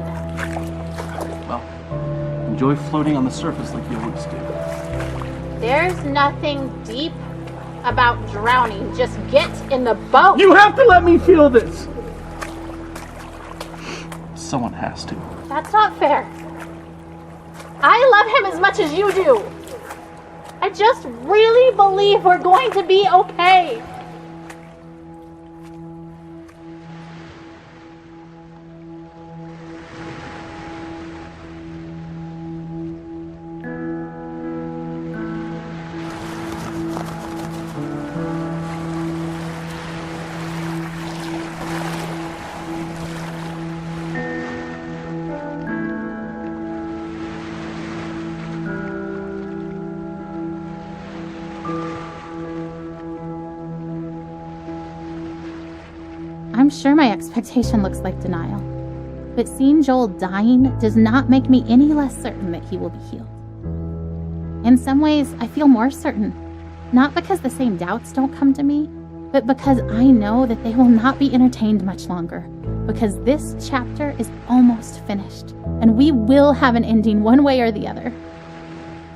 Speaker 1: Well, enjoy floating on the surface like you always do.
Speaker 2: There's nothing deep about drowning. Just get in the boat.
Speaker 1: You have to let me feel this. Someone has to.
Speaker 2: That's not fair. I love him as much as you do. I just really believe we're going to be okay.
Speaker 10: I'm sure my expectation looks like denial, but seeing Joel dying does not make me any less certain that he will be healed. In some ways, I feel more certain, not because the same doubts don't come to me, but because I know that they will not be entertained much longer, because this chapter is almost finished, and we will have an ending one way or the other.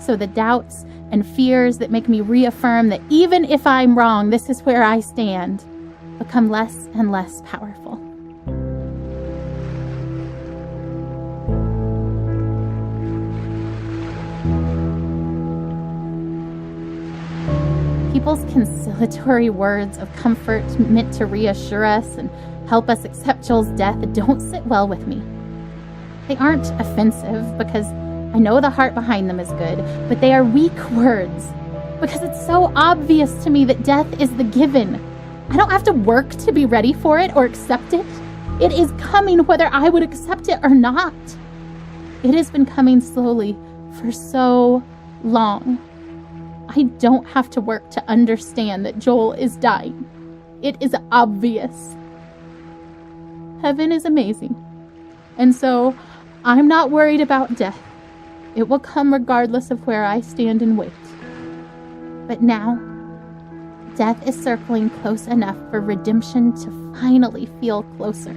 Speaker 10: So the doubts and fears that make me reaffirm that even if I'm wrong, this is where I stand, become less and less powerful. People's conciliatory words of comfort meant to reassure us and help us accept Joel's death don't sit well with me. They aren't offensive because I know the heart behind them is good, but they are weak words because it's so obvious to me that death is the given. I don't have to work to be ready for it or accept it. It is coming whether I would accept it or not. It has been coming slowly for so long. I don't have to work to understand that Joel is dying. It is obvious. Heaven is amazing. And so I'm not worried about death. It will come regardless of where I stand and wait. But now, death is circling close enough for redemption to finally feel closer.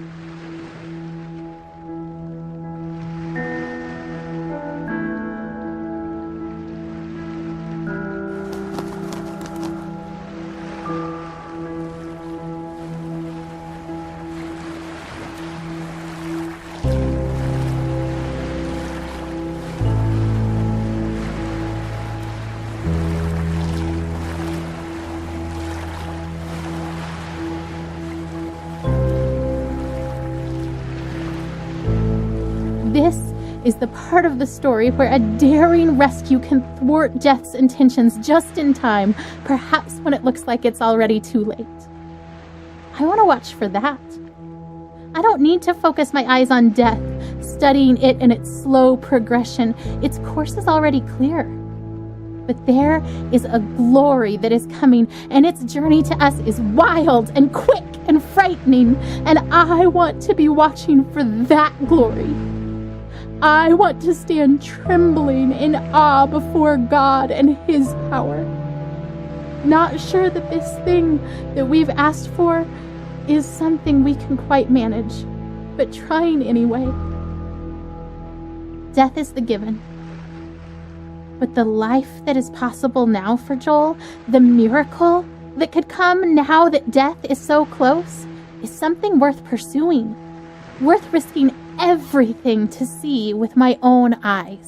Speaker 10: This is the part of the story where a daring rescue can thwart death's intentions just in time, perhaps when it looks like it's already too late. I want to watch for that. I don't need to focus my eyes on death, studying it in its slow progression. Its course is already clear. But there is a glory that is coming, and its journey to us is wild and quick and frightening, and I want to be watching for that glory. I want to stand trembling in awe before God and His power. Not sure that this thing that we've asked for is something we can quite manage, but trying anyway. Death is the given. But the life that is possible now for Joel, the miracle that could come now that death is so close, is something worth pursuing, worth risking everything to see with my own eyes.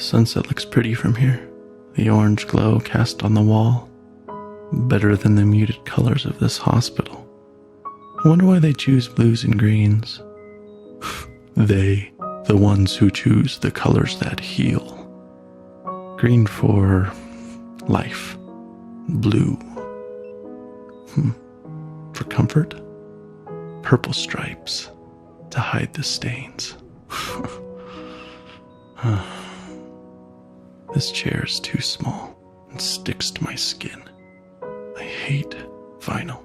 Speaker 4: Sunset looks pretty from here. The orange glow cast on the wall. Better than the muted colors of this hospital. I wonder why they choose blues and greens. They, the ones who choose the colors that heal. Green for life. Blue. For comfort. Purple stripes to hide the stains. This chair is too small and sticks to my skin. I hate vinyl.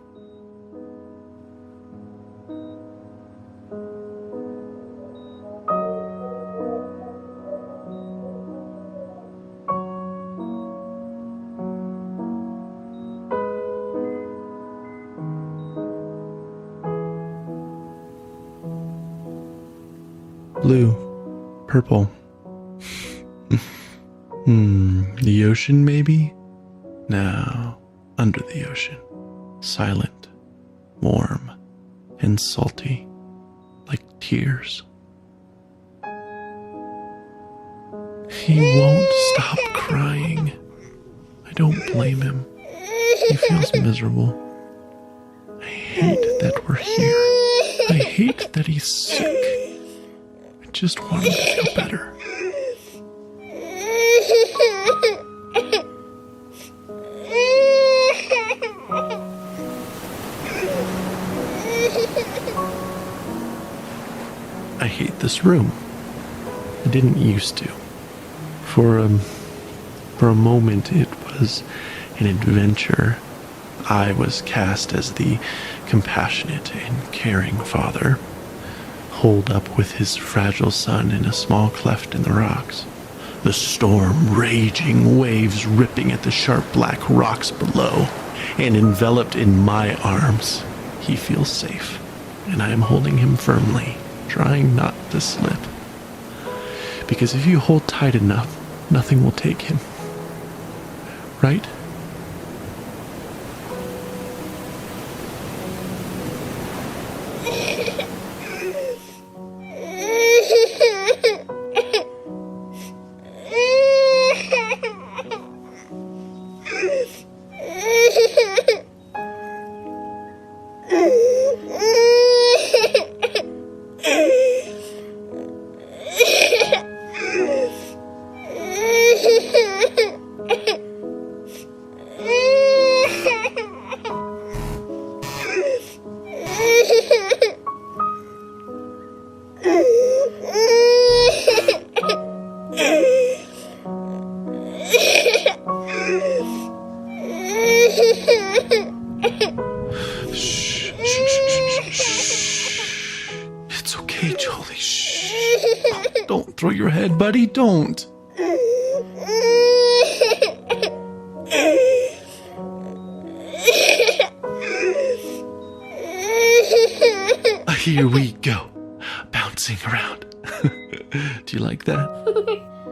Speaker 4: Blue, purple. The ocean, maybe? No, under the ocean. Silent, warm, and salty, like tears. He won't stop crying. I don't blame him. He feels miserable. I hate that we're here. I hate that he's sick. I just want him to feel better. I hate this room. I didn't used to. For a moment it was an adventure. I was cast as the compassionate and caring father, holed up with his fragile son in a small cleft in the rocks. The storm raging, waves ripping at the sharp black rocks below, and enveloped in my arms. He feels safe, and I am holding him firmly, trying not to slip. Because if you hold tight enough, nothing will take him. Right? It's okay, Jolie. Shh. Don't throw your head, buddy. Don't. Here we go. Bouncing around. Do you like that?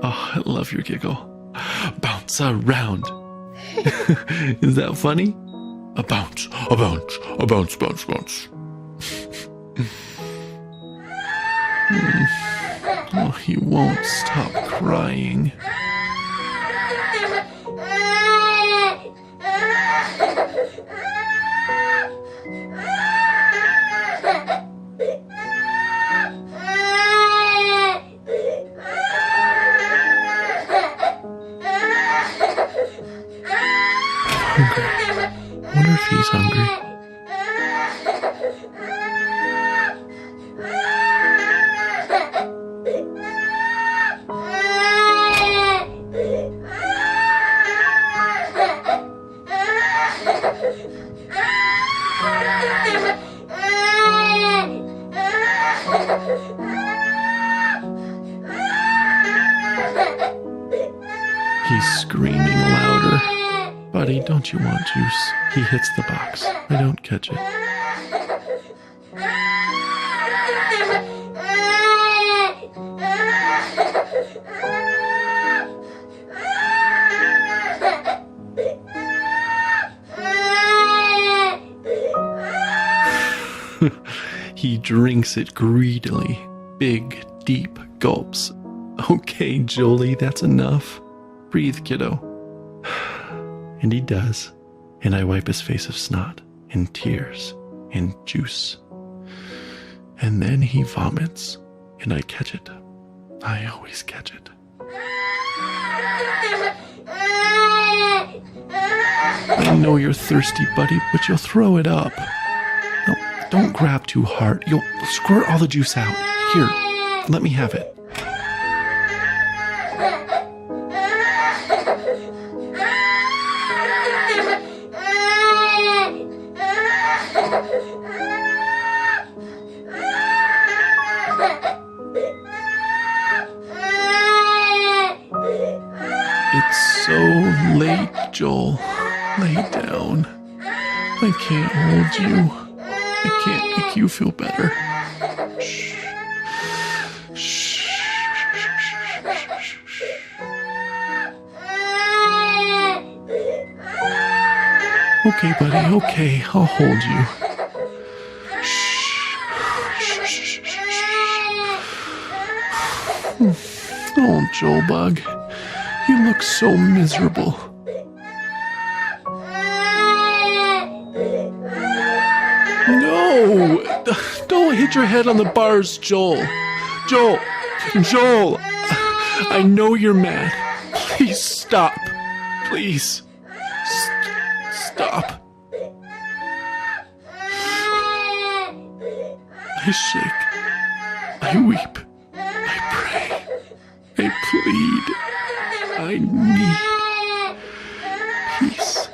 Speaker 4: Oh, I love your giggle. Bounce around. Is that funny? A bounce, a bounce, a bounce, bounce, bounce. Oh, he won't stop crying. I wonder if he's hungry. He's screaming louder. Buddy, don't you want juice? He hits the box. I don't catch it. He drinks it greedily. Big, deep gulps. Okay, Jolie, that's enough. Breathe, kiddo. And he does. And I wipe his face of snot and tears and juice. And then he vomits, and I catch it. I always catch it. I know you're thirsty, buddy, but you'll throw it up. No, don't grab too hard. You'll squirt all the juice out. Here, let me have it. It's so late, Joel. Lay down. I can't hold you. I can't make you feel better. Shh. Shh. Okay, buddy, okay. I'll hold you. Oh, Joel Bug, you look so miserable. No! Don't hit your head on the bars, Joel. Joel! I know you're mad. Please stop. Please. Stop. I shake. I weep. I pray. I plead. I need peace.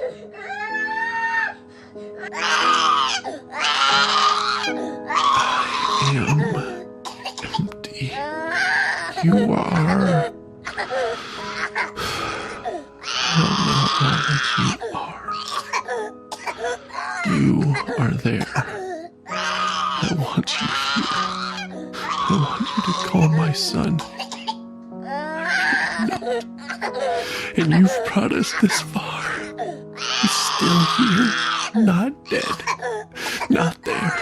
Speaker 4: I am empty. You are. I don't know that you are. You are there. I want you here. I want you to call my son. And you've brought us this far. He's still here, not dead, not there,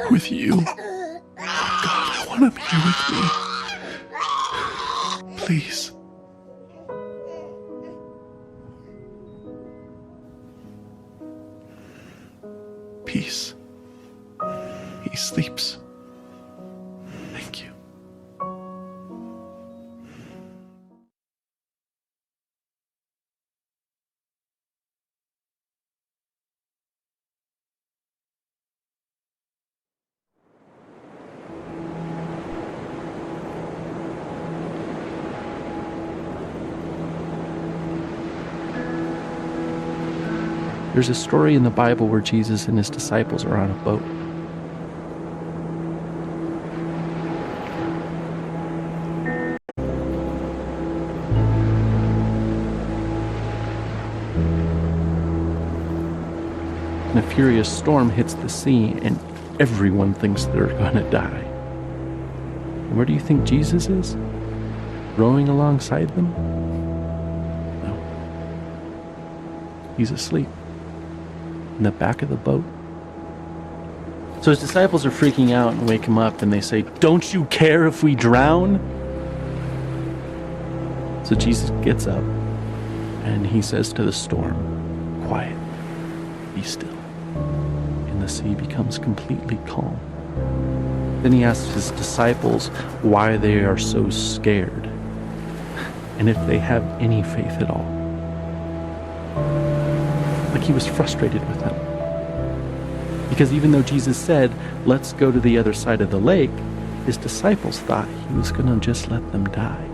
Speaker 4: with you. Oh God, I want him here with me. Please. Peace. He sleeps. Thank you. There's a story in the Bible where Jesus and his disciples are on a boat. And a furious storm hits the sea, and everyone thinks they're gonna die. And where do you think Jesus is? Rowing alongside them? No. He's asleep in the back of the boat. So his disciples are freaking out and wake him up, and they say, "Don't you care if we drown?" So Jesus gets up and he says to the storm, "Quiet, be still." And the sea becomes completely calm. Then he asks his disciples why they are so scared and if they have any faith at all. Like he was frustrated with them. Because even though Jesus said, "Let's go to the other side of the lake," his disciples thought he was going to just let them die.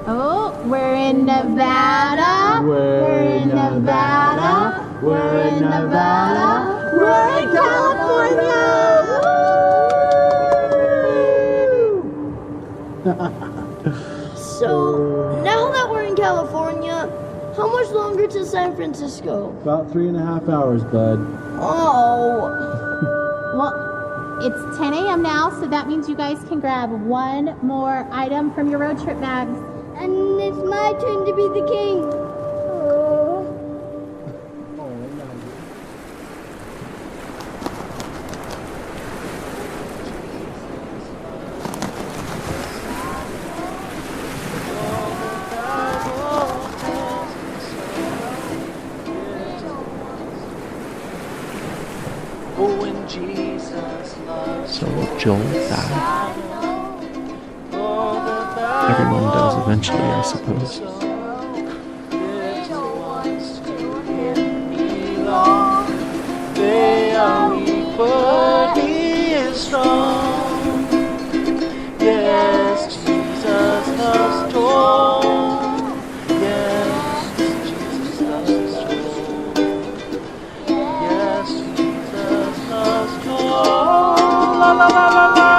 Speaker 15: Oh, we're in Nevada. We're in Nevada. We're in Nevada.
Speaker 14: So, now that we're in California, how much longer to San Francisco?
Speaker 8: About 3.5 hours, bud.
Speaker 14: Oh.
Speaker 15: Well, it's 10 a.m. now, so that means you guys can grab one more item from your road trip bags.
Speaker 3: And it's my turn to be the king.
Speaker 4: So Joel died. Everyone does eventually, I suppose.
Speaker 16: They are weak, but he is strong. Yes, Jesus loves Joel. Yes, Jesus loves Joel. Yes, Jesus loves Joel. La la la la la.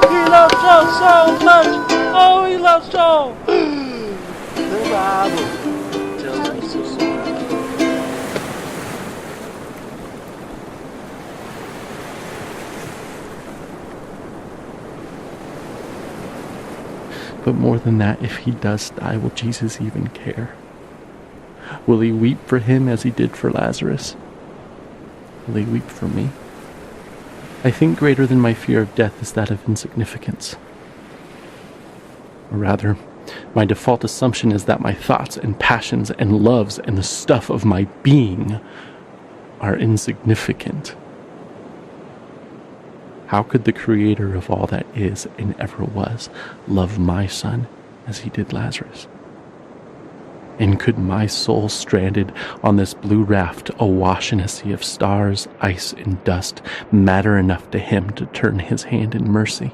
Speaker 16: He loves Joel so much. Oh, he loves Joel. The Bible tells me so.
Speaker 4: But more than that, if he does die, will Jesus even care? Will he weep for him as he did for Lazarus? Will he weep for me? I think greater than my fear of death is that of insignificance. Or rather, my default assumption is that my thoughts and passions and loves and the stuff of my being are insignificant. How could the creator of all that is and ever was love my son as he did Lazarus? And could my soul stranded on this blue raft awash in a sea of stars, ice, and dust matter enough to him to turn his hand in mercy?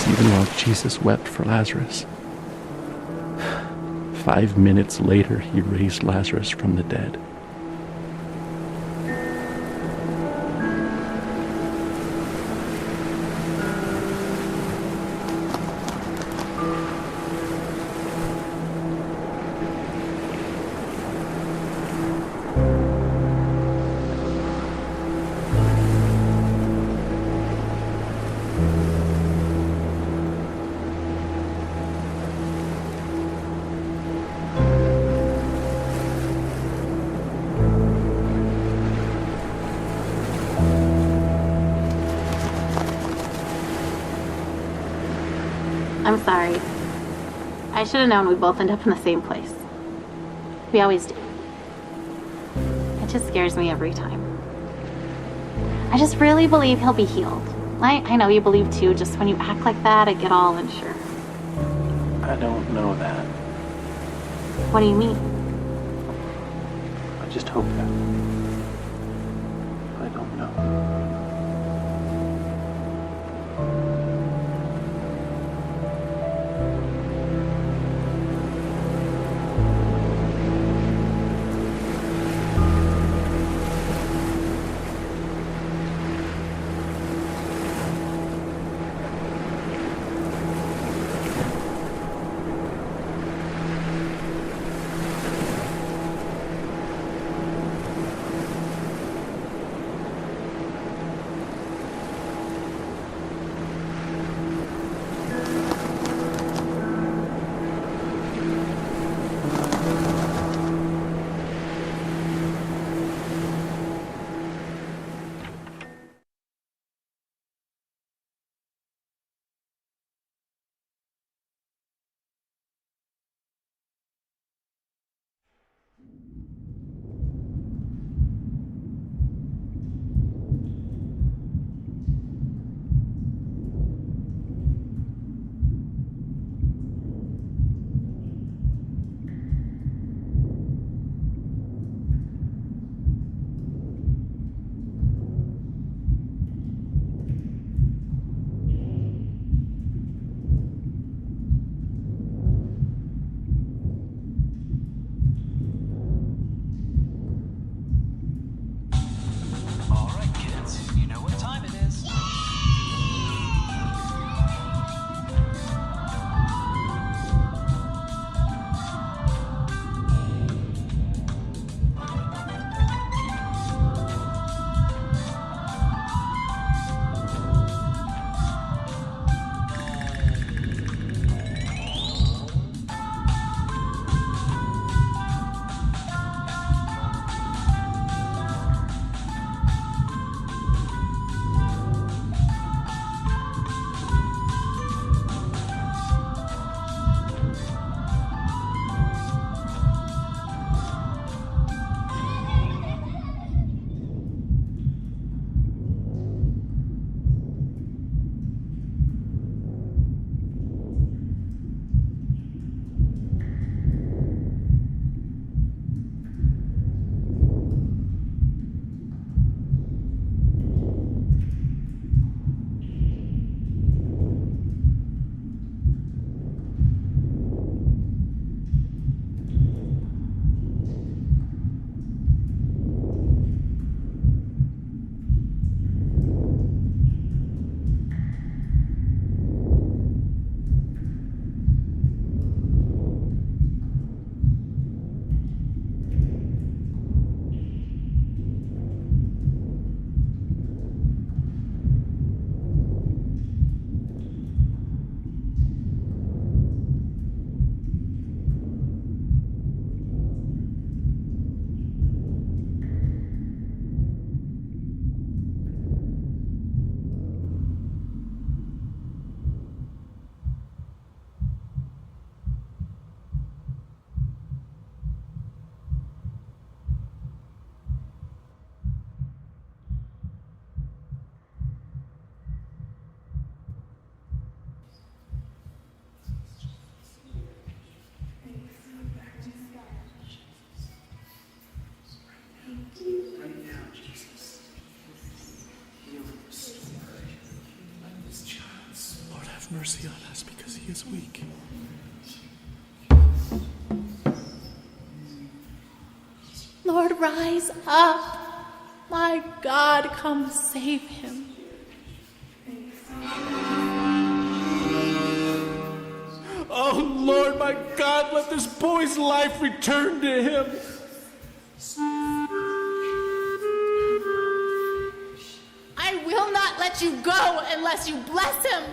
Speaker 4: Even while Jesus wept for Lazarus. 5 minutes later, he raised Lazarus from the dead.
Speaker 2: I'm sorry. I should have known we'd both end up in the same place. We always do. It just scares me every time. I just really believe he'll be healed. I know you believe too, just when you act like that, I get all unsure.
Speaker 4: I don't know that.
Speaker 2: What do you mean?
Speaker 4: I just hope that. I don't know. mercy on us because he is weak.
Speaker 6: Lord, rise up. My God, come save him.
Speaker 1: Oh, Lord, my God, let this boy's life return to him.
Speaker 6: I will not let you go unless you bless him.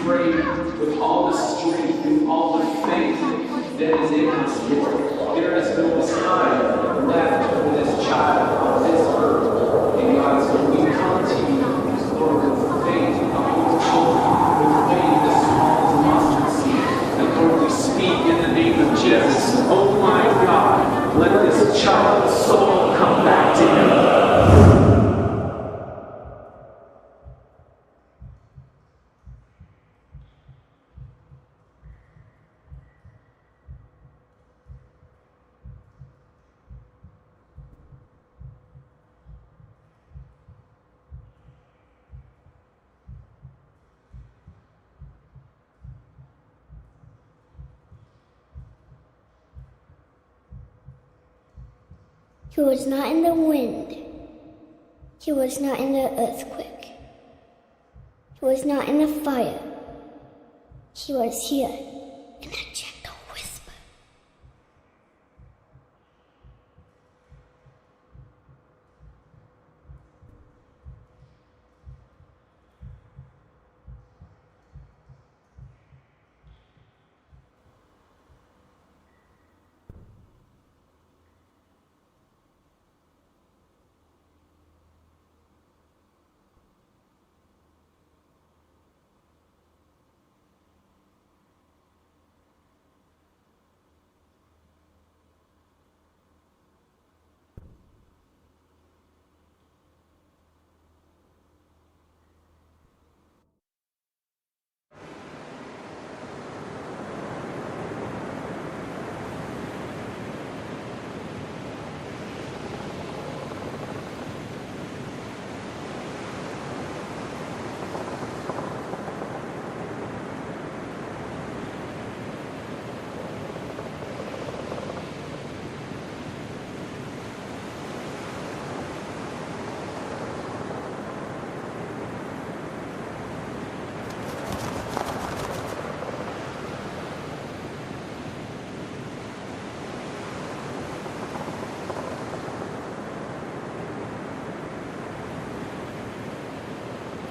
Speaker 17: Pray with all the strength and all the faith that is in us, Lord. There is no time left for this child on this earth. And God, so we come to you, Lord, with faith in the whole children, with faith in the small mustard seed. And Lord, we speak in the name of Jesus. Oh my God, let this child's soul come back to him.
Speaker 3: He was not in the wind. He was not in the earthquake. He was not in the fire. He was here in a gentle whisper.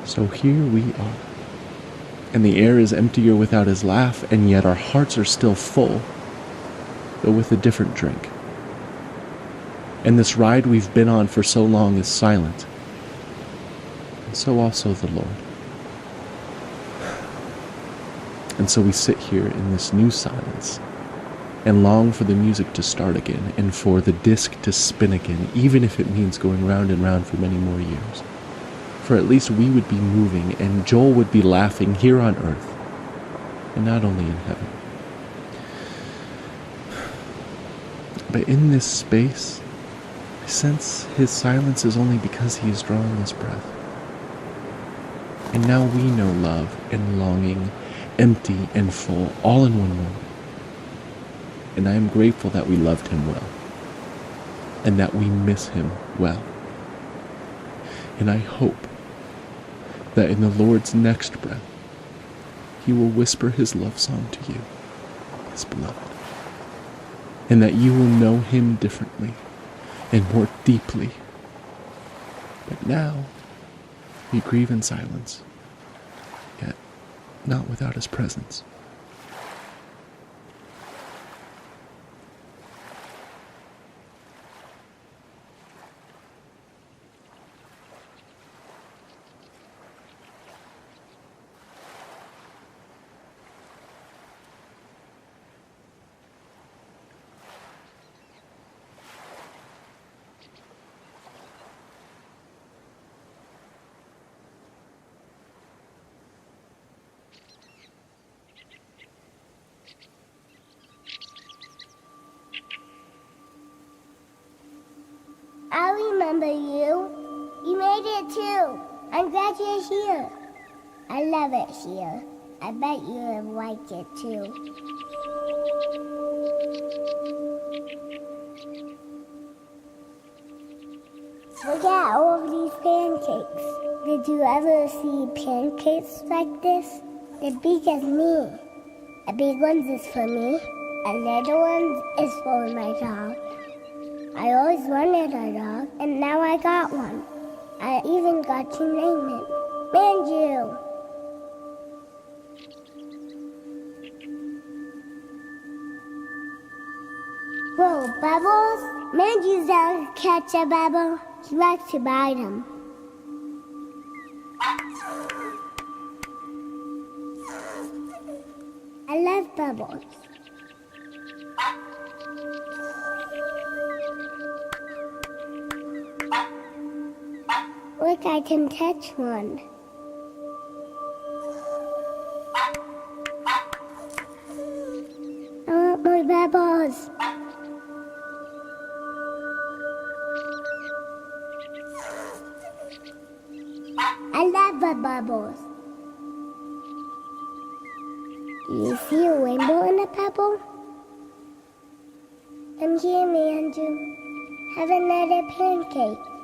Speaker 4: So here we are, and the air is emptier without his laugh, and yet our hearts are still full, though with a different drink. And this ride we've been on for so long is silent, and so also the Lord. And so we sit here in this new silence, and long for the music to start again, and for the disc to spin again, even if it means going round and round for many more years. For at least we would be moving, and Joel would be laughing here on earth, and not only in heaven. But in this space, I sense his silence is only because he is drawing his breath. And now we know love and longing, empty and full, all in one moment. And I am grateful that we loved him well, and that we miss him well. And I hope that in the Lord's next breath, he will whisper his love song to you, his beloved, and that you will know him differently and more deeply. But now, you grieve in silence, yet not without his presence.
Speaker 3: I remember you. You made it too. I'm glad you're here. I love it here. I bet you have liked it too. Look at all of these pancakes. Did you ever see pancakes like this? They're big as me. A big one is for me. A little one is for my dog. I always wanted a dog, and now I got one. I even got to name it Manju. Whoa, Bubbles? Manju doesn't catch a bubble. He likes to bite them. I love Bubbles. Look, I can catch one. I want more bubbles. I love the bubbles. Do you see a rainbow in a pebble? Come here, Manju. Have another pancake.